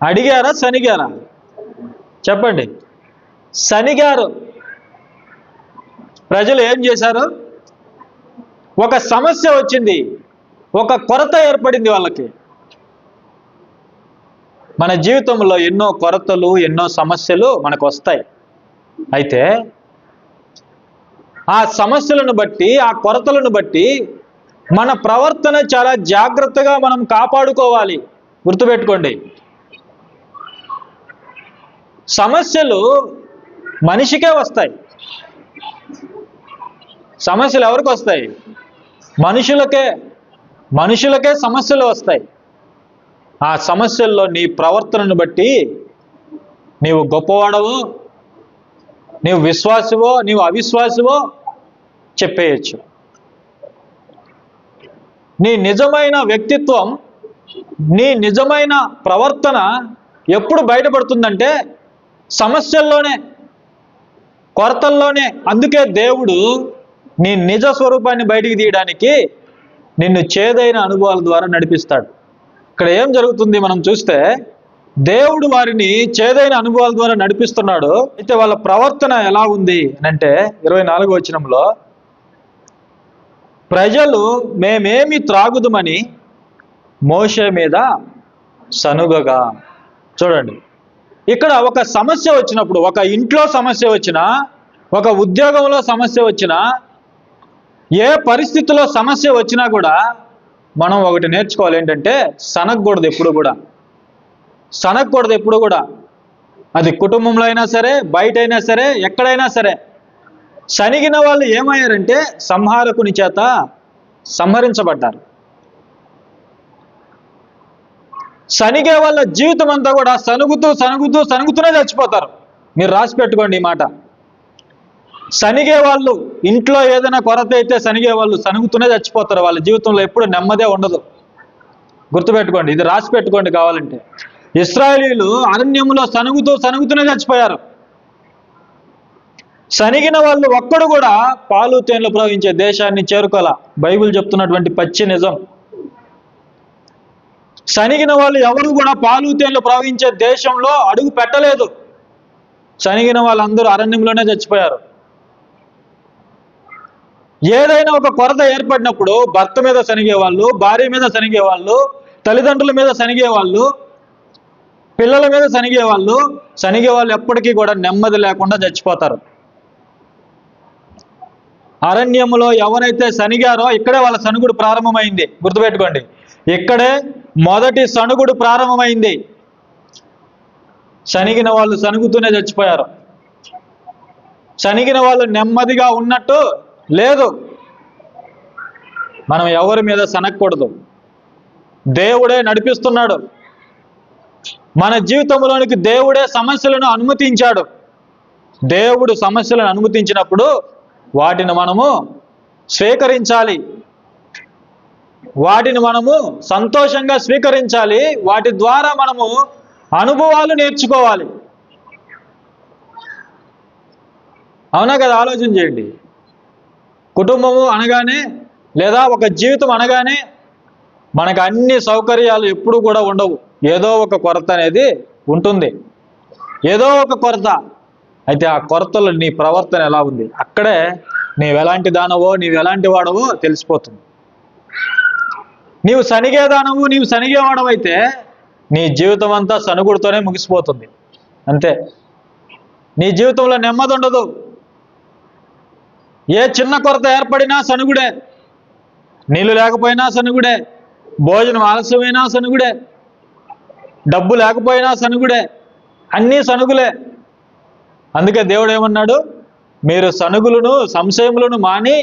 Speaker 1: అడిగారా, సనిగారా? చెప్పండి. సనిగారు. ప్రజలు ఏం చేశారు? ఒక సమస్య వచ్చింది, ఒక కొరత ఏర్పడింది వాళ్ళకి. మన జీవితంలో ఎన్నో కొరతలు, ఎన్నో సమస్యలు మనకు వస్తాయి. అయితే ఆ సమస్యలను బట్టి, ఆ కొరతలను బట్టి మన ప్రవర్తన చాలా జాగ్రత్తగా మనం కాపాడుకోవాలి. గుర్తుపెట్టుకోండి, సమస్యలు మనిషికే వస్తాయి. సమస్యలు ఎవరికి వస్తాయి? మనుషులకే సమస్యలు వస్తాయి. ఆ సమస్యల్లో నీ ప్రవర్తనను బట్టి నీవు గొప్పవాడవో, నీవు విశ్వాసివో, నీవు అవిశ్వాసివో చెప్పేయచ్చు. నీ నిజమైన వ్యక్తిత్వం, నీ నిజమైన ప్రవర్తన ఎప్పుడు బయటపడుతుందంటే సమస్యల్లోనే, కొరతల్లోనే. అందుకే దేవుడు నీ నిజ స్వరూపాన్ని బయటికి తీయడానికి నిన్ను చేదైన అనుభవాల ద్వారా నడిపిస్తాడు. ఇక్కడ ఏం జరుగుతుంది మనం చూస్తే, దేవుడు వారిని చేదైన అనుభవాల ద్వారా నడిపిస్తున్నాడు. అయితే వాళ్ళ ప్రవర్తన ఎలా ఉంది అంటే 24వ వచనంలో, ప్రజలు మేమేమి త్రాగుదుమని మోషే మీద సనుగగా. చూడండి, ఇక్కడ ఒక సమస్య వచ్చినప్పుడు, ఒక ఇంట్లో సమస్య వచ్చినా, ఒక ఉద్యోగంలో సమస్య వచ్చినా, ఏ పరిస్థితిలో సమస్య వచ్చినా కూడా మనం ఒకటి నేర్చుకోవాలి. ఏంటంటే సనగకూడదు ఎప్పుడు కూడా. సనగకూడదు ఎప్పుడు కూడా. అది కుటుంబంలో అయినా సరే, బయట అయినా సరే, ఎక్కడైనా సరే. సనిగిన వాళ్ళు ఏమయ్యారంటే సంహారకుని చేత సంహరించబడ్డారు. సనిగే వాళ్ళ జీవితం అంతా కూడా సనుగుతూనే చచ్చిపోతారు. మీరు రాసి పెట్టుకోండి ఈ మాట. సనిగే వాళ్ళు, ఇంట్లో ఏదైనా కొరత అయితే సనిగే వాళ్ళు సనుగుతూనే చచ్చిపోతారు. వాళ్ళ జీవితంలో ఎప్పుడు నెమ్మదే ఉండదు. గుర్తుపెట్టుకోండి, ఇది రాసి పెట్టుకోండి కావాలంటే. ఇశ్రాయేలీయులు అరణ్యంలో సనుగుతూనే చచ్చిపోయారు. సనిగిన వాళ్ళు ఒక్కడు కూడా పాలు తేనెలు ప్రవహించే దేశాన్ని చేరుకోల. బైబిల్ చెప్తున్నటువంటి పచ్చి నిజం. సనిగిన వాళ్ళు ఎవరు కూడా పాలు తేనెలు ప్రవహించే దేశంలో అడుగు పెట్టలేదు. సనిగిన వాళ్ళందరూ అరణ్యంలోనే చచ్చిపోయారు. ఏదైనా ఒక కొరత ఏర్పడినప్పుడు భర్త మీద సనిగేవాళ్ళు, భార్య మీద సనిగేవాళ్ళు, తల్లిదండ్రుల మీద సనిగేవాళ్ళు, పిల్లల మీద సనిగేవాళ్ళు. సనిగేవాళ్ళు ఎప్పటికీ కూడా నెమ్మది లేకుండా చచ్చిపోతారు. అరణ్యములో ఎవరైతే సనిగారో ఇక్కడే వాళ్ళ సనుగుడు ప్రారంభమైంది. గుర్తుపెట్టుకోండి, ఇక్కడే మొదటి సనుగుడు ప్రారంభమైంది. సనిగిన వాళ్ళు సనుగుతూనే చచ్చిపోయారు. సనిగిన వాళ్ళు నెమ్మదిగా ఉన్నట్టు లేదు. మనం ఎవరి మీద సనగకూడదు. దేవుడే నడిపిస్తున్నాడు మన జీవితంలోనికి. దేవుడే సమస్యలను అనుమతించాడు. దేవుడు సమస్యలను అనుమతించినప్పుడు వాటిని మనము స్వీకరించాలి, వాటిని మనము సంతోషంగా స్వీకరించాలి, వాటి ద్వారా మనము అనుభవాలు నేర్చుకోవాలి. అవునా కదా? ఆలోచన చేయండి. కుటుంబము అనగానే లేదా ఒక జీవితం అనగానే మనకు అన్ని సౌకర్యాలు ఎప్పుడు కూడా ఉండవు. ఏదో ఒక కొరత అనేది ఉంటుంది, ఏదో ఒక కొరత. అయితే ఆ కొరతలో నీ ప్రవర్తన ఎలా ఉంది, అక్కడే నీవెలాంటి దానవో నీవెలాంటి వాడవో తెలిసిపోతుంది. నీవు సనిగేదానవు, నీవు సనిగేవాడవైతే నీ జీవితం అంతా సనుగుడుతోనే ముగిసిపోతుంది. అంతే. నీ జీవితంలో నెమ్మది ఉండదు. ఏ చిన్న కొరత ఏర్పడినా సనుగుడే, నీళ్ళు లేకపోయినా సనుగుడే, భోజనం ఆలస్యమైనా సనుగుడే, డబ్బు లేకపోయినా సనుగుడే, అన్నీ సనుగులే. అందుకే దేవుడు ఏమన్నాడు? మీరు సనుగులను సంశయములను మాని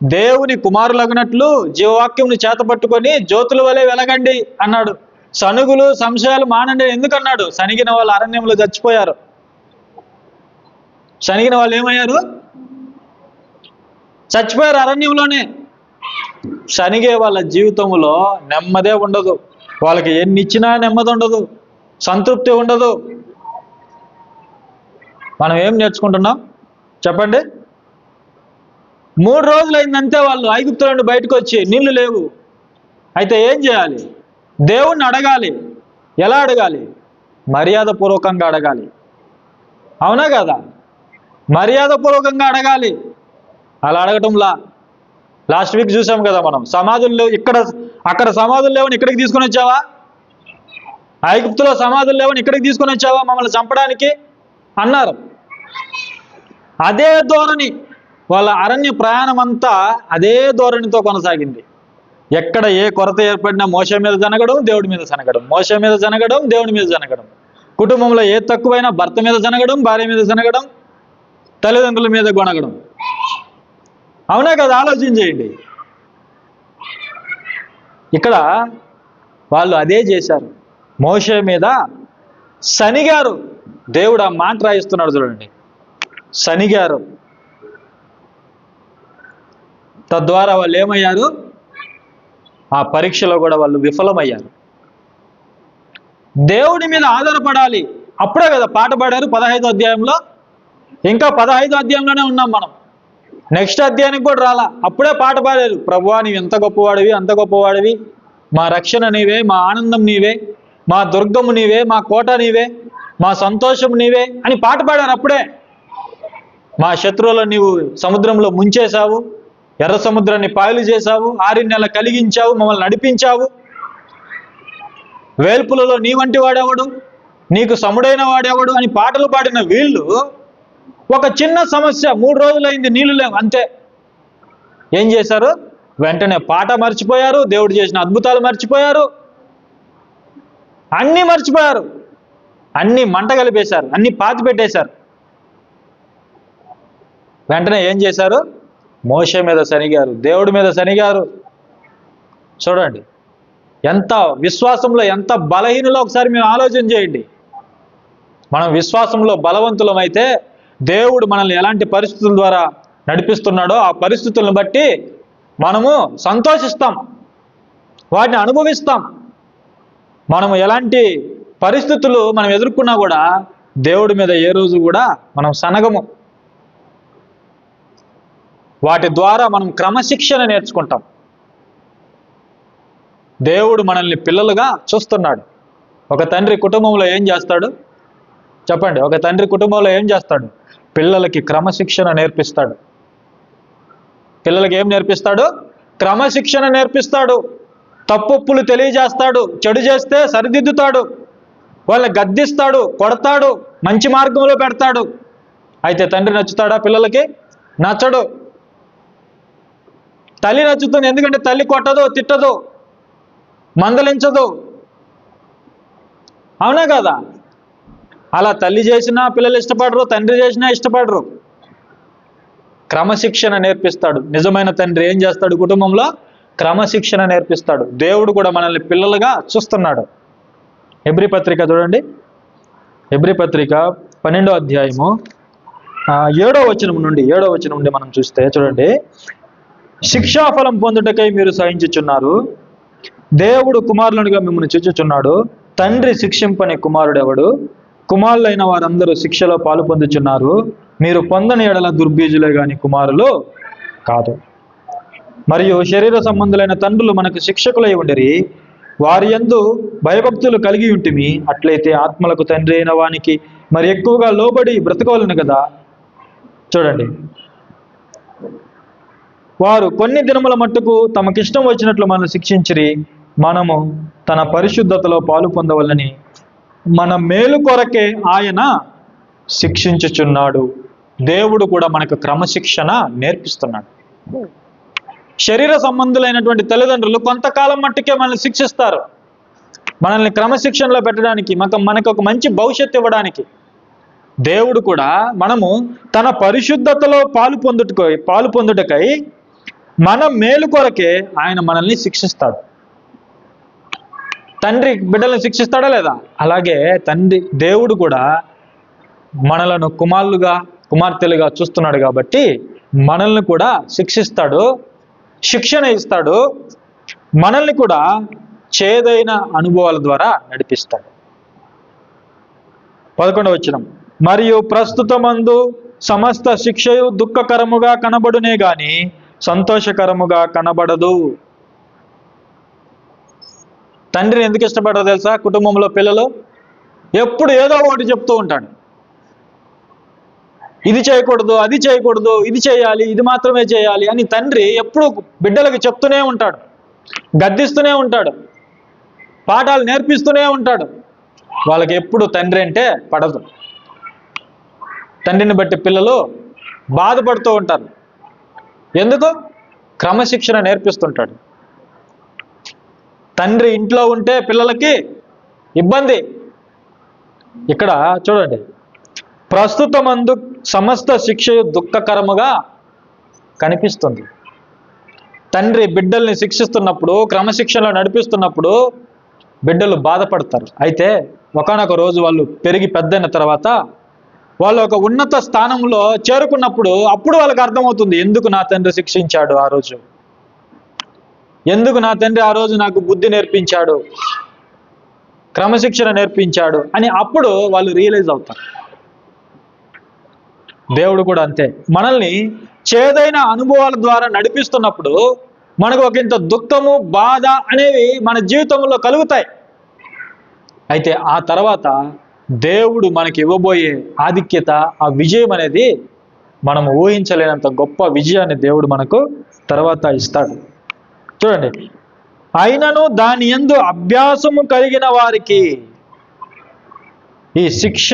Speaker 1: దేవుని కుమారులగినట్లు జీవవాక్యమును చేతపట్టుకొని జ్యోతుల వలె వెలగండి అన్నాడు. సనుగులు సంశయాలు మానండి ఎందుకన్నాడు? సనిగిన వాళ్ళు అరణ్యంలో చచ్చిపోయారు. సనిగిన వాళ్ళు ఏమయ్యారు? చచ్చిపోయారు అరణ్యంలోనే. సనిగే వాళ్ళ జీవితంలో నెమ్మదే ఉండదు. వాళ్ళకి ఎన్ని ఇచ్చినా నెమ్మది ఉండదు, సంతృప్తి ఉండదు. మనం ఏం నేర్చుకుంటున్నాం చెప్పండి? 3 రోజులైందంతే వాళ్ళు ఐగుప్తు నుండి బయటకు వచ్చి, నీళ్లు లేవు. అయితే ఏం చేయాలి? దేవుణ్ణి అడగాలి. ఎలా అడగాలి? మర్యాదపూర్వకంగా అడగాలి. అవునా కదా? మర్యాదపూర్వకంగా అడగాలి. అలా అడగటంలా లాస్ట్ వీక్ చూసాం కదా మనం. సమాధులు లేవు ఇక్కడ, అక్కడ సమాధులు లేవని ఇక్కడికి తీసుకొని వచ్చావా? ఐగుప్తులో సమాధులు లేవని ఇక్కడికి తీసుకొని వచ్చావా మమ్మల్ని చంపడానికి అన్నారు. అదే ధోరణి వాళ్ళ అరణ్య ప్రయాణం అంతా అదే ధోరణితో కొనసాగింది. ఎక్కడ ఏ కొరత ఏర్పడినా మోషే మీద జనగడం, దేవుడి మీద జనగడం, మోషే మీద జనగడం, దేవుడి మీద జనగడం. కుటుంబంలో ఏ తక్కువైనా భర్త మీద జనగడం, భార్య మీద జనగడం, తల్లిదండ్రుల మీద గొనగడం. అవునా కదా? ఆలోచన చేయండి. ఇక్కడ వాళ్ళు అదే చేశారు. మోషే మీద సనిగారు. దేవుడు ఆ మాట రాయిస్తున్నాడు చూడండి, సనిగారు. తద్వారా వాళ్ళు ఏమయ్యారు? ఆ పరీక్షలో కూడా వాళ్ళు విఫలమయ్యారు. దేవుడి మీద ఆధారపడాలి. అప్పుడే కదా పాట పాడారు 15వ అధ్యాయంలో. ఇంకా 15వ అధ్యాయంలోనే ఉన్నాం మనం. నెక్స్ట్ అధ్యాయానికి కూడా రాలా, అప్పుడే పాట పాడారు. ప్రభువా నీవు ఎంత గొప్పవాడివి, అంత గొప్పవాడివి, మా రక్షణ నీవే, మా ఆనందం నీవే, మా దుర్గము నీవే, మా కోట నీవే, మా సంతోషం నీవే అని పాట పాడారు అప్పుడే. మా శత్రువులను నీవు సముద్రంలో ముంచేశావు, ఎర్ర సముద్రాన్ని పాయలు చేశావు, 6 నెలలు కలిగించావు, మమ్మల్ని నడిపించావు. వేల్పులలో నీ వంటి వాడేవాడు, నీకు సముడైన వాడేవాడు అని పాటలు పాడిన వీళ్ళు ఒక చిన్న సమస్య, 3 రోజులైంది నీళ్లు లేవు, అంతే. ఏం చేశారు? వెంటనే పాట మర్చిపోయారు, దేవుడు చేసిన అద్భుతాలు మర్చిపోయారు, అన్నీ మర్చిపోయారు, అన్నీ మంట కలిపేశారు, అన్నీ పాతి పెట్టేశారు. వెంటనే ఏం చేశారు? మోషే మీద సనిగారు, దేవుడి మీద సనిగారు. చూడండి ఎంత విశ్వాసంలో ఎంత బలహీనులో ఒకసారి మీరు ఆలోచన చేయండి. మనం విశ్వాసంలో బలవంతులమైతే దేవుడు మనల్ని ఎలాంటి పరిస్థితుల ద్వారా నడిపిస్తున్నాడో ఆ పరిస్థితులను బట్టి మనము సంతోషిస్తాం, వాటిని అనుభవిస్తాం. మనము ఎలాంటి పరిస్థితులు మనం ఎదుర్కొన్నా కూడా దేవుడి మీద ఏ రోజు కూడా మనం సనగము. వాటి ద్వారా మనం క్రమశిక్షణ నేర్చుకుంటాం. దేవుడు మనల్ని పిల్లలుగా చూస్తున్నాడు. ఒక తండ్రి కుటుంబంలో ఏం చేస్తాడు చెప్పండి? ఒక తండ్రి కుటుంబంలో ఏం చేస్తాడు? పిల్లలకి క్రమశిక్షణ నేర్పిస్తాడు. పిల్లలకి ఏం నేర్పిస్తాడు? క్రమశిక్షణ నేర్పిస్తాడు. తప్పొప్పులు తెలియజేస్తాడు, చెడు చేస్తే సరిదిద్దుతాడు, వాళ్ళని గద్దిస్తాడు, కొడతాడు, మంచి మార్గంలో పెడతాడు. అయితే తండ్రి నచ్చుతాడా పిల్లలకి? నచ్చడు. తల్లి నచ్చుతుంది, ఎందుకంటే తల్లి కొట్టదు, తిట్టదు, మందలించదు. అవునా కదా? అలా తల్లి చేసినా పిల్లలు ఇష్టపడరు, తండ్రి చేసినా ఇష్టపడరు. క్రమశిక్షణ నేర్పిస్తాడు. నిజమైన తండ్రి ఏం చేస్తాడు? కుటుంబంలో క్రమశిక్షణ నేర్పిస్తాడు. దేవుడు కూడా మనల్ని పిల్లలుగా చూస్తున్నాడు. హెబ్రీ పత్రిక చూడండి, హెబ్రీ పత్రిక 12వ అధ్యాయము ఏడో వచనం నుండి మనం చూస్తే చూడండి, శిక్షాఫలం పొందుటకై మీరు సహించుచున్నారు, దేవుడు కుమారులుగా మిమ్మల్ని చూచుచున్నాడు, తండ్రి శిక్షింపని కుమారుడెవడు, కుమారులైన వారందరూ శిక్షలో పాలు పొందుచున్నారు, మీరు పొందని ఎడల దుర్బీజులే గాని కుమారులు కాదు. మరియు శరీర సంబంధులైన తండ్రులు మనకు శిక్షకులై ఉండిరి, వారి యందు భయభక్తులు కలిగి ఉంటిమి, అట్లయితే ఆత్మలకు తండ్రి అయిన వానికి మరి ఎక్కువగా లోబడి బ్రతకవలను కదా. చూడండి, వారు కొన్ని దినముల మట్టుకు తమకిష్టం వచ్చినట్లు మనల్ని శిక్షించిరి, మనము తన పరిశుద్ధతలో పాలు పొందవలని మన మేలు కొరకే ఆయన శిక్షించుచున్నాడు. దేవుడు కూడా మనకు క్రమశిక్షణ నేర్పిస్తున్నాడు. శరీర సంబంధులైనటువంటి తల్లిదండ్రులు కొంతకాలం మట్టుకే మనల్ని శిక్షిస్తారు, మనల్ని క్రమశిక్షణలో పెట్టడానికి, మనకు ఒక మంచి భవిష్యత్తు ఇవ్వడానికి. దేవుడు కూడా మనము తన పరిశుద్ధతలో పాలు పొందుటకై మన మేలు కొరకే ఆయన మనల్ని శిక్షిస్తాడు. తండ్రి బిడ్డలను శిక్షిస్తాడా లేదా? అలాగే దేవుడు కూడా మనలను కుమార్తెలుగా చూస్తున్నాడు కాబట్టి మనల్ని కూడా శిక్షిస్తాడు, శిక్షణ ఇస్తాడు, మనల్ని కూడా చేదైన అనుభవాల ద్వారా నడిపిస్తాడు. 11వ వచనం, మరియు ప్రస్తుతమందు సమస్త శిక్షయు దుఃఖకరముగా కనబడునే గాని సంతోషకరముగా కనబడదు. తండ్రిని ఎందుకు ఇష్టపడరు తెలుసా? కుటుంబంలో పిల్లలు ఎప్పుడు ఏదో ఒకటి చెప్తూ ఉంటాడు, ఇది చేయకూడదు, అది చేయకూడదు, ఇది చేయాలి, ఇది మాత్రమే చేయాలి అని తండ్రి ఎప్పుడు బిడ్డలకు చెప్తూనే ఉంటాడు, గద్దిస్తూనే ఉంటాడు, పాఠాలు నేర్పిస్తూనే ఉంటాడు. వాళ్ళకి ఎప్పుడు తండ్రి అంటే పడదు. తండ్రిని బట్టి పిల్లలు బాధపడుతూ ఉంటారు. ఎందుకు? క్రమశిక్షణ నేర్పిస్తుంటాడు. తండ్రి ఇంట్లో ఉంటే పిల్లలకి ఇబ్బంది. ఇక్కడ చూడండి, ప్రస్తుతమందు సమస్త శిక్షయు దుఃఖకరముగా కనిపిస్తుంది. తండ్రి బిడ్డల్ని శిక్షిస్తున్నప్పుడు, క్రమశిక్షణలో నడిపిస్తున్నప్పుడు బిడ్డలు బాధపడతారు. అయితే ఒకానొక రోజు వాళ్ళు పెరిగి పెద్దయిన తర్వాత వాళ్ళు ఒక ఉన్నత స్థానంలో చేరుకున్నప్పుడు అప్పుడు వాళ్ళకి అర్థమవుతుంది, ఎందుకు నా తండ్రి శిక్షించాడు ఆ రోజు, ఎందుకు నా తండ్రి ఆ రోజు నాకు బుద్ధి నేర్పించాడు, క్రమశిక్షణ నేర్పించాడు అని అప్పుడు వాళ్ళు రియలైజ్ అవుతారు. దేవుడు కూడా అంతే, మనల్ని చేదైన అనుభవాల ద్వారా నడిపిస్తున్నప్పుడు మనకు ఒకంత దుఃఖము, బాధ అనేవి మన జీవితంలో కలుగుతాయి. అయితే ఆ తర్వాత దేవుడు మనకి ఇవ్వబోయే ఆధిక్యత, ఆ విజయం అనేది మనం ఊహించలేనంత గొప్ప విజయాన్ని దేవుడు మనకు తర్వాత ఇస్తాడు. చూడండి, అయినను దాని యందు అభ్యాసము కలిగిన వారికి, ఈ శిక్ష,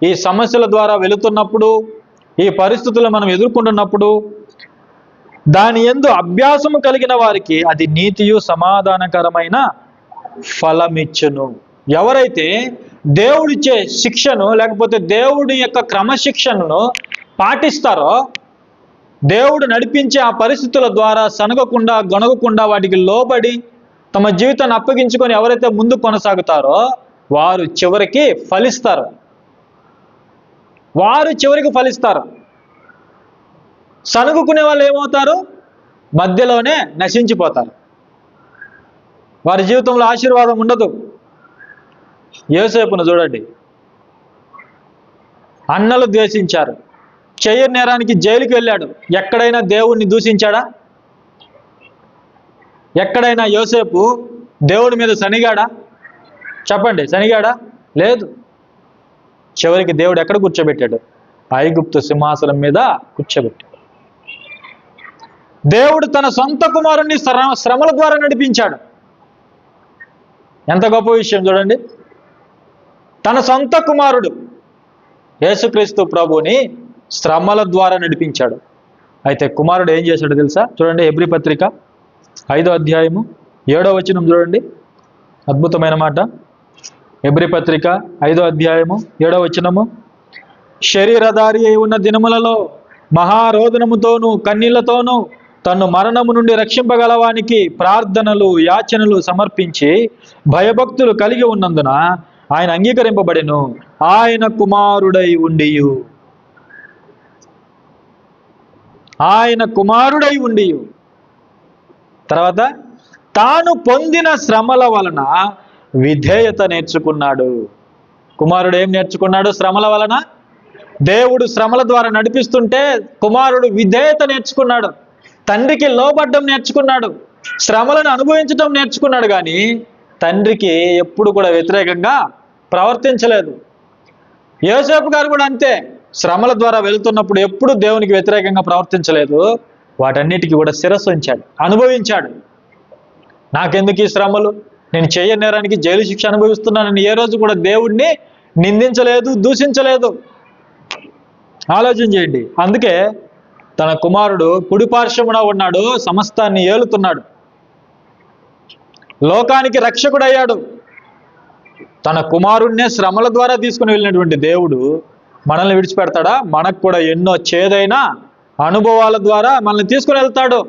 Speaker 1: ఈ సమస్యల ద్వారా వెళుతున్నప్పుడు, ఈ పరిస్థితులు మనం ఎదుర్కొంటున్నప్పుడు దాని యందు అభ్యాసము కలిగిన వారికి అది నీతియు సమాధానకరమైన ఫలమిచ్చును. ఎవరైతే దేవుడిచ్చే శిక్షను లేకపోతే దేవుడి యొక్క క్రమశిక్షణను పాటిస్తారో, దేవుడు నడిపించే ఆ పరిస్థితుల ద్వారా సనగకుండా, గొనగకుండా వాటికి లోబడి తమ జీవితాన్ని అప్పగించుకొని ఎవరైతే ముందు కొనసాగుతారో వారు చివరికి ఫలిస్తారు. సనుగుకునే వాళ్ళు ఏమవుతారు? మధ్యలోనే నశించిపోతారు. వారి జీవితంలో ఆశీర్వాదం ఉండదు. యోసేపును చూడండి, అన్నలు ద్వేషించారు, చెయ్యని నేరానికి జైలుకి వెళ్ళాడు. ఎక్కడైనా దేవుణ్ణి దూషించాడా? ఎక్కడైనా యోసేపు దేవుడి మీద సనిగాడా? చెప్పండి, సనిగాడా? లేదు. చివరికి దేవుడు ఎక్కడ కూర్చోబెట్టాడు? ఐగుప్తు సింహాసనం మీద కూర్చోబెట్టాడు. దేవుడు తన సొంత కుమారుణ్ణి శ్రమల ద్వారా నడిపించాడు. ఎంత గొప్ప విషయం చూడండి. తన సొంత కుమారుడు యేసుక్రీస్తు ప్రభుని శ్రమల ద్వారా నడిపించాడు. అయితే కుమారుడు ఏం చేశాడు తెలుసా? చూడండి, హెబ్రీ పత్రిక 5వ అధ్యాయము 7వ వచనం చూడండి, అద్భుతమైన మాట. హెబ్రీ పత్రిక 5వ అధ్యాయము 7వ వచనము, శరీరధారి అయి ఉన్న దినములలో మహారోదనముతోనూ కన్నీళ్లతోనూ తను మరణము నుండి రక్షింపగలవానికి ప్రార్థనలు, యాచనలు సమర్పించి భయభక్తులు కలిగి ఉన్నందున ఆయన అంగీకరింపబడెను. ఆయన కుమారుడై ఉండియు. ఆయన కుమారుడై ఉండి, తర్వాత తాను పొందిన శ్రమల వలన విధేయత నేర్చుకున్నాడు. కుమారుడు ఏం నేర్చుకున్నాడు? శ్రమల వలన. దేవుడు శ్రమల ద్వారా నడిపిస్తుంటే కుమారుడు విధేయత నేర్చుకున్నాడు, తండ్రికి లోబడ్డం నేర్చుకున్నాడు, శ్రమలను అనుభవించడం నేర్చుకున్నాడు. కానీ తండ్రికి ఎప్పుడు కూడా వ్యతిరేకంగా ప్రవర్తించలేదు. యోసేపు గారు కూడా అంతే, శ్రమల ద్వారా వెళుతున్నప్పుడు ఎప్పుడు దేవునికి వ్యతిరేకంగా ప్రవర్తించలేదు. వాటన్నిటికీ కూడా శిరస్సు ఉంచాడు, అనుభవించాడు. నాకెందుకు ఈ శ్రమలు, నేను చేయని నేరానికి జైలు శిక్ష అనుభవిస్తున్నానని ఏ రోజు కూడా దేవుడిని నిందించలేదు, దూషించలేదు. ఆలోచన చేయండి. అందుకే తన కుమారుడు కుడి పార్శ్వమున ఉన్నాడు, సమస్తాన్ని ఏలుతున్నాడు, లోకానికి రక్షకుడయ్యాడు. తన కుమారుణ్ణే శ్రమల ద్వారా తీసుకుని వెళ్ళినటువంటి దేవుడు మనల్ని విడిచిపెడతాడా? మనకు కూడా ఎన్నో చేదైన అనుభవాల ద్వారా మనల్ని తీసుకుని వెళ్తాడు.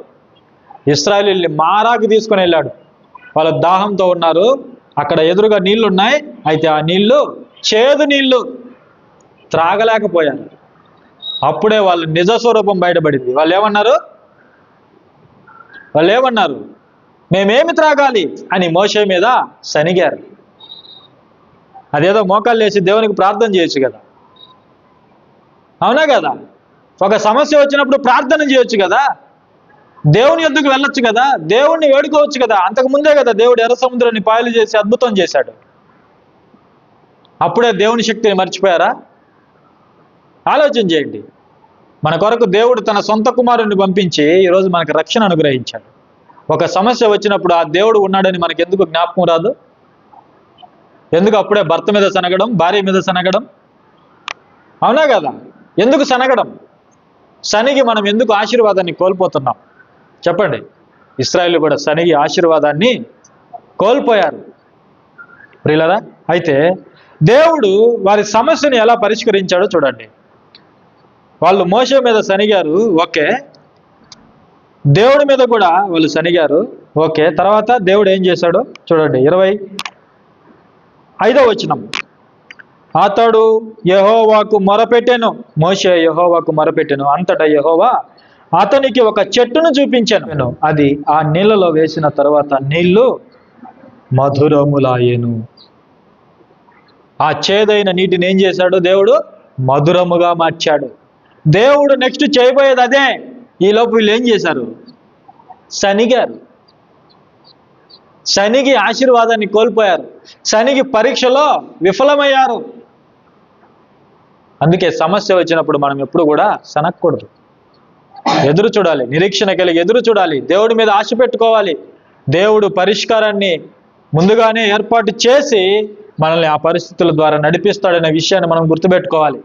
Speaker 1: ఇశ్రాయేలీయుల్ని మారాకి తీసుకుని వెళ్ళాడు. వాళ్ళు దాహంతో ఉన్నారు, అక్కడ ఎదురుగా నీళ్లు ఉన్నాయి, అయితే ఆ నీళ్లు చేదు నీళ్లు, త్రాగలేకపోయారు. అప్పుడే వాళ్ళ నిజ స్వరూపం బయటపడింది. వాళ్ళు ఏమన్నారు? మేమేమి త్రాగాలి అని మోషే మీద సనిగారు. అదేదో మోకాళ్ళు వేసి దేవునికి ప్రార్థన చేయొచ్చు కదా, అవునా కదా? ఒక సమస్య వచ్చినప్పుడు ప్రార్థన చేయొచ్చు కదా, దేవుని యొద్దకు వెళ్ళొచ్చు కదా, దేవుణ్ణి వేడుకోవచ్చు కదా. అంతకుముందే కదా దేవుడు ఎర్ర సముద్రాన్ని పాయలు చేసి అద్భుతం చేశాడు. అప్పుడే దేవుని శక్తిని మర్చిపోయారా? ఆలోచన చేయండి. మన కొరకు దేవుడు తన సొంత కుమారుణ్ణి పంపించి ఈరోజు మనకు రక్షణ అనుగ్రహించాడు. ఒక సమస్య వచ్చినప్పుడు ఆ దేవుడు ఉన్నాడని మనకు ఎందుకు జ్ఞాపకం రాదు? ఎందుకు అప్పుడే భర్త మీద సనగడం, భార్య మీద సనగడం? అవునా కదా? ఎందుకు సనగడం? సనిగి మనం ఎందుకు ఆశీర్వాదాన్ని కోల్పోతున్నాం చెప్పండి. ఇశ్రాయేలు కూడా సనిగి ఆశీర్వాదాన్ని కోల్పోయారు ప్రియులారా. అయితే దేవుడు వారి సమస్యని ఎలా పరిష్కరించాడో చూడండి. వాళ్ళు మోషే మీద సనిగారు, ఓకే. దేవుడి మీద కూడా వాళ్ళు సనిగారు, ఓకే. తర్వాత దేవుడు ఏం చేశాడో చూడండి. 25వ వచనం. అతడు యెహోవాకు మొరపెట్టెను, మోషే యెహోవాకు మొరపెట్టెను, అంతటా యెహోవా అతనికి ఒక చెట్టును చూపించాను, అది ఆ నీళ్ళలో వేసిన తర్వాత నీళ్లు మధురములాయెను. ఆ చేదైన నీటిని ఏం చేశాడు? దేవుడు మధురముగా మార్చాడు. దేవుడు నెక్స్ట్ చేయబోయేది అదే. ఈలోపు వీళ్ళు ఏం చేశారు? సనిగారు. సనిగి ఆశీర్వాదాన్ని కోల్పోయారు, సనిగి పరీక్షలో విఫలమయ్యారు. అందుకే సమస్య వచ్చినప్పుడు మనం ఎప్పుడు కూడా సనక్కూడదు, ఎదురు చూడాలి, నిరీక్షణ కలిగి ఎదురు చూడాలి, దేవుడి మీద ఆశ పెట్టుకోవాలి. దేవుడు పరిష్కారాన్ని ముందుగానే ఏర్పాటు చేసి మనల్ని ఆ పరిస్థితుల ద్వారా నడిపిస్తాడనే విషయాన్ని మనం గుర్తుపెట్టుకోవాలి.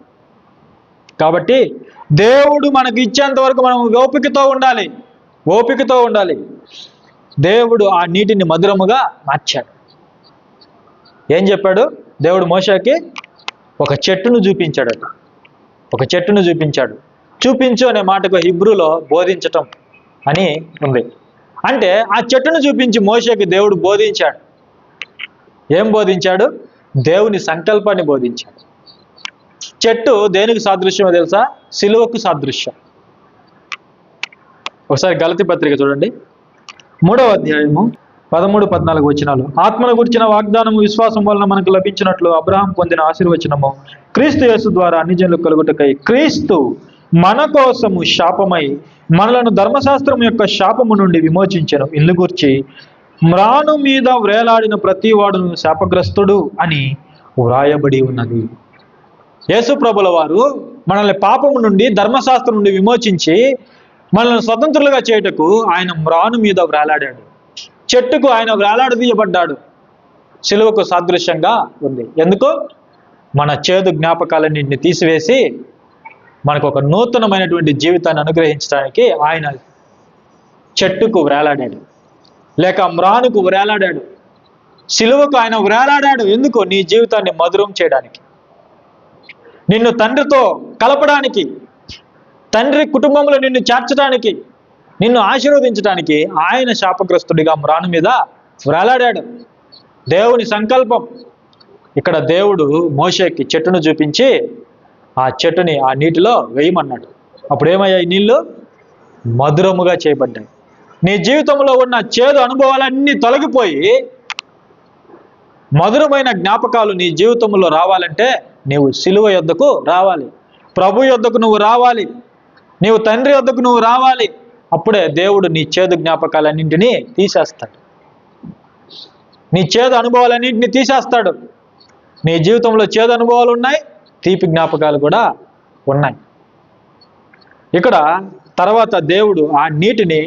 Speaker 1: కాబట్టి దేవుడు మనకు ఇచ్చేంత వరకు మనం ఓపికతో ఉండాలి. దేవుడు ఆ నీటిని మధురముగా మార్చాడు. ఏం చెప్పాడు దేవుడు మోషేకి? ఒక చెట్టును చూపించాడట. ఒక చెట్టును చూపించాడు. చూపించు అనే మాటకు హిబ్రూలో బోధించటం అని ఉంది. అంటే ఆ చెట్టును చూపించి మోషేకి దేవుడు బోధించాడు. ఏం బోధించాడు? దేవుని సంకల్పాన్ని బోధించాడు. చెట్టు దేనికి సాదృశ్యమో తెలుసా? సిలువకు సాదృశ్యం. ఒకసారి గలతీ పత్రిక చూడండి, 3వ అధ్యాయము 13-14 వచనాలు. ఆత్మను గురించిన వాగ్దానము విశ్వాసం వలన మనకు లభించినట్లు అబ్రహాం పొందిన ఆశీర్వచనము క్రీస్తు యేసు ద్వారా అన్ని జనులకు కలుగుటకై క్రీస్తు మన కోసము శాపమై మనలను ధర్మశాస్త్రం యొక్క శాపము నుండి విమోచించెను. ఇల్లు గూర్చి మ్రాను మీద వ్రేలాడిన ప్రతి వాడును శాపగ్రస్తుడు అని వ్రాయబడి ఉన్నది. యేసు ప్రభుల వారు మనల్ని పాపము నుండి, ధర్మశాస్త్రం నుండి విమోచించి మనల్ని స్వతంత్రులుగా చేయుటకు ఆయన మ్రాను మీద వ్రేలాడాడు. చెట్టుకు ఆయన వ్రేలాడదీయబడ్డాడు. సిలువకు సాదృశ్యంగా ఉంది. ఎందుకు? మన చేదు జ్ఞాపకాలన్నింటినీ తీసివేసి మనకు ఒక నూతనమైనటువంటి జీవితాన్ని అనుగ్రహించడానికి ఆయన చెట్టుకు వ్రేలాడాడు, లేక మ్రానుకు వ్రేలాడాడు. సిలువకు ఆయన వ్రేలాడాడు. ఎందుకు? నీ జీవితాన్ని మధురం చేయడానికి, నిన్ను తండ్రితో కలపడానికి, తండ్రి కుటుంబంలో నిన్ను చేర్చడానికి, నిన్ను ఆశీర్వదించడానికి ఆయన శాపగ్రస్తుడిగా మ్రాను మీద వ్రేలాడాడు. దేవుని సంకల్పం. ఇక్కడ దేవుడు మోషేకి చెట్టును చూపించి ఆ చెట్టుని ఆ నీటిలో వేయమన్నాడు. అప్పుడు ఏమయ్యాయి? నీళ్లు మధురముగా చేయబడ్డాయి. నీ జీవితంలో ఉన్న చేదు అనుభవాలన్నీ తొలగిపోయి మధురమైన జ్ఞాపకాలు నీ జీవితంలో రావాలంటే నీవు సిలువ యొద్దకు రావాలి, ప్రభు యొద్దకు నువ్వు రావాలి, నీవు తండ్రి యొద్దకు నువ్వు రావాలి. అప్పుడే దేవుడు నీ చేదు జ్ఞాపకాలన్నింటినీ తీసేస్తాడు, నీ చేదు అనుభవాలన్నింటినీ తీసేస్తాడు. నీ జీవితంలో చేదు అనుభవాలు ఉన్నాయి, తీపి జ్ఞాపకాలు కూడా ఉన్నాయి. ఇక్కడ తర్వాత దేవుడు ఆ నీటిని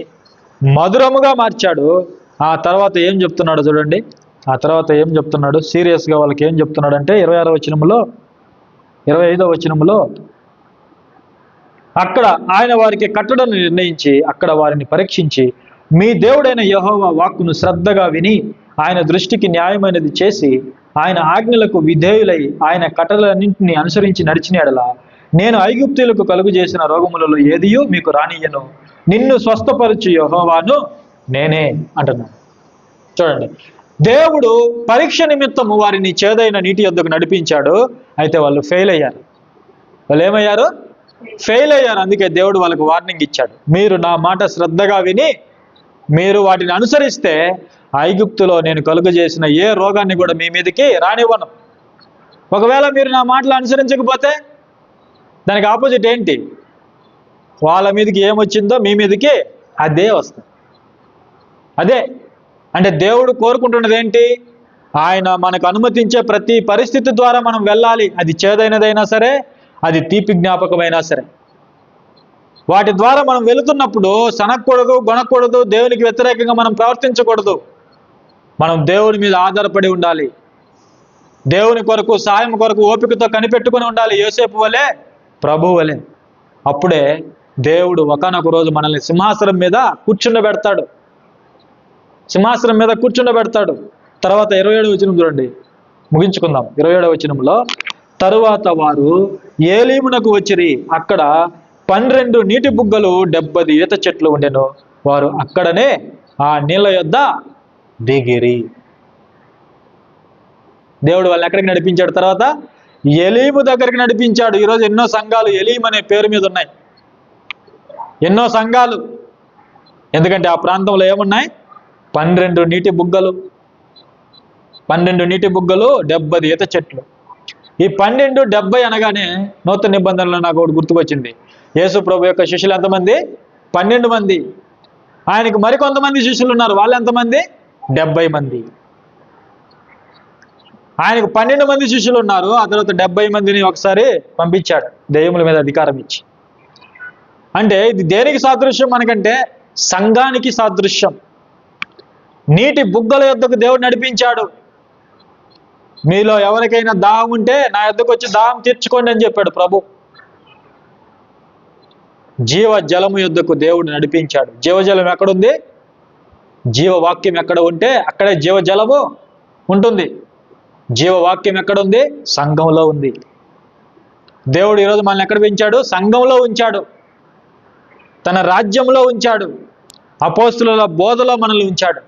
Speaker 1: మధురముగా మార్చాడు. ఆ తర్వాత ఏం చెప్తున్నాడు చూడండి. ఆ తర్వాత ఏం చెప్తున్నాడు, సీరియస్గా వాళ్ళకి ఏం చెప్తున్నాడు అంటే 26వ వచనంలో 25వ వచనంలో, అక్కడ ఆయన వారికి కట్టడను నిర్ణయించి అక్కడ వారిని పరీక్షించి మీ దేవుడైన యెహోవా వాక్కును శ్రద్ధగా విని ఆయన దృష్టికి న్యాయమైనది చేసి ఆయన ఆజ్ఞలకు విధేయులై ఆయన కట్టడలన్నింటినీ అనుసరించి నడిచిన ఎడల నేను ఐగుప్తీయులకు కలుగు చేసిన రోగములలో ఏదియూ మీకు రానియ్యను, నిన్ను స్వస్థపరచు యెహోవాను నేనే అంటున్నాడు. చూడండి, దేవుడు పరీక్ష నిమిత్తము వారిని చేదైన నీటి యొద్దకు నడిపించాడు. అయితే వాళ్ళు ఫెయిల్ అయ్యారు. వాళ్ళు ఏమయ్యారు? ఫెయిల్ అయ్యారు. అందుకే దేవుడు వాళ్ళకు వార్నింగ్ ఇచ్చాడు, మీరు నా మాట శ్రద్ధగా విని మీరు వాటిని అనుసరిస్తే ఐగుప్తులో నేను కలుగజేసిన ఏ రోగాన్ని కూడా మీ మీదకి రానివ్వను. ఒకవేళ మీరు నా మాటలు అనుసరించకపోతే దానికి ఆపోజిట్ ఏంటి? వాళ్ళ మీదకి ఏమొచ్చిందో మీ మీదకి అదే వస్తుంది. అదే అంటే దేవుడు కోరుకుంటున్నది ఏంటి? ఆయన మనకు అనుమతించే ప్రతి పరిస్థితి ద్వారా మనం వెళ్ళాలి. అది చేదైనదైనా సరే, అది తీపి జ్ఞాపకమైనా సరే, వాటి ద్వారా మనం వెళుతున్నప్పుడు సనక్కూడదు, గొనకూడదు, దేవునికి వ్యతిరేకంగా మనం ప్రవర్తించకూడదు. మనం దేవుని మీద ఆధారపడి ఉండాలి, దేవుని కొరకు సాయం కొరకు ఓపికతో కనిపెట్టుకుని ఉండాలి, యోసేపు వలె, ప్రభు వలె. అప్పుడే దేవుడు ఒకానొక రోజు మనల్ని సింహాసనం మీద కూర్చుండబెడతాడు, సింహాసనం మీద కూర్చుండబెడతాడు. తర్వాత 27వ వచనం చూడండి, ముగించుకుందాం. 27వ వచనంలో, తరువాత వారు ఏలీమునకు వచ్చిరి, అక్కడ 12 నీటి బుగ్గలు 70 ఈత చెట్లు ఉండెను, వారు అక్కడనే ఆ నీళ్ళ యొద్ద దిగిరి. దేవుడు వాళ్ళని ఎక్కడికి నడిపించాడు? తర్వాత ఎలీము దగ్గరికి నడిపించాడు. ఈరోజు ఎన్నో సంఘాలు ఎలీం అనే పేరు మీద ఉన్నాయి, ఎన్నో సంఘాలు. ఎందుకంటే ఆ ప్రాంతంలో ఏమున్నాయి? 12 నీటి బుగ్గలు, 12 నీటి బుగ్గలు, 70 ఈత చెట్లు. ఈ 12, 70 అనగానే నూతన నిబంధనలో నాకు ఒకటి గుర్తుకొచ్చింది. యేసు ప్రభు యొక్క శిష్యులు ఎంతమంది? 12 మంది. ఆయనకు మరికొంతమంది శిష్యులు ఉన్నారు, వాళ్ళు ఎంతమంది? 70 మంది. ఆయనకు 12 మంది శిష్యులు ఉన్నారు, ఆ తర్వాత 70 మందిని ఒకసారి పంపించాడు దెయ్యముల మీద అధికారం ఇచ్చి. అంటే ఇది దేనికి సాదృశ్యం మనకంటే? సంఘానికి సాదృశ్యం. నీటి బుగ్గల యొద్దకు దేవుడు నడిపించాడు. మీలో ఎవరికైనా దాహం ఉంటే నా యొద్దకు వచ్చి దాహం తీర్చుకోండి అని చెప్పాడు ప్రభు. జీవ జలము యొద్దకు దేవుడు నడిపించాడు. జీవజలం ఎక్కడుంది? జీవవాక్యం ఎక్కడ ఉంటే అక్కడే జీవజలము ఉంటుంది. జీవవాక్యం ఎక్కడుంది? సంఘంలో ఉంది. దేవుడు ఈరోజు మనల్ని ఎక్కడ పెంచాడు? సంఘంలో ఉంచాడు, తన రాజ్యంలో ఉంచాడు, అపోస్తుల బోధలో మనల్ని ఉంచాడు.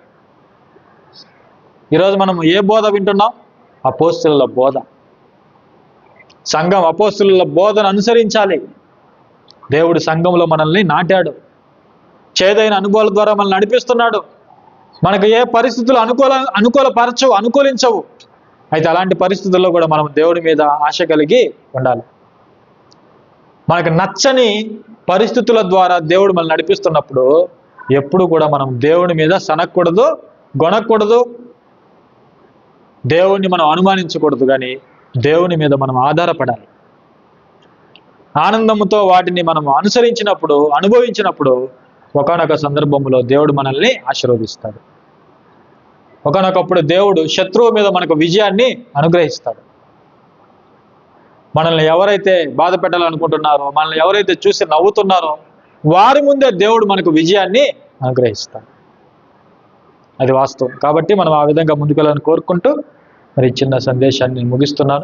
Speaker 1: ఈరోజు మనం ఏ బోధ వింటున్నాం? అపోస్తుల బోధ. సంఘం అపోస్తుల బోధను అనుసరించాలి. దేవుడు సంఘంలో మనల్ని నాటాడు, చేదైన అనుభవాల ద్వారా మనల్ని నడిపిస్తున్నాడు. మనకు ఏ పరిస్థితులు అనుకూలించవు. అయితే అలాంటి పరిస్థితుల్లో కూడా మనం దేవుడి మీద ఆశ కలిగి ఉండాలి. మనకు నచ్చని పరిస్థితుల ద్వారా దేవుడు మనల్ని నడిపిస్తున్నప్పుడు ఎప్పుడు కూడా మనం దేవుని మీద సనక్కూడదు, గొనకూడదు, దేవుణ్ణి మనం అనుమానించకూడదు, కానీ దేవుని మీద మనం ఆధారపడాలి. ఆనందంతో వాటిని మనం అనుసరించినప్పుడు, అనుభవించినప్పుడు ఒకానొక సందర్భంలో దేవుడు మనల్ని ఆశీర్వదిస్తాడు. ఒకానొకప్పుడు దేవుడు శత్రువు మీద మనకు విజయాన్ని అనుగ్రహిస్తాడు. మనల్ని ఎవరైతే బాధ పెట్టాలనుకుంటున్నారో, మనల్ని ఎవరైతే చూసి నవ్వుతున్నారో వారి ముందే దేవుడు మనకు విజయాన్ని అనుగ్రహిస్తాడు. అది వాస్తవం. కాబట్టి మనం ఆ విధంగా ముందుకెళ్ళాలని కోరుకుంటూ మరి చిన్న సందేశాన్ని ముగిస్తున్నాను.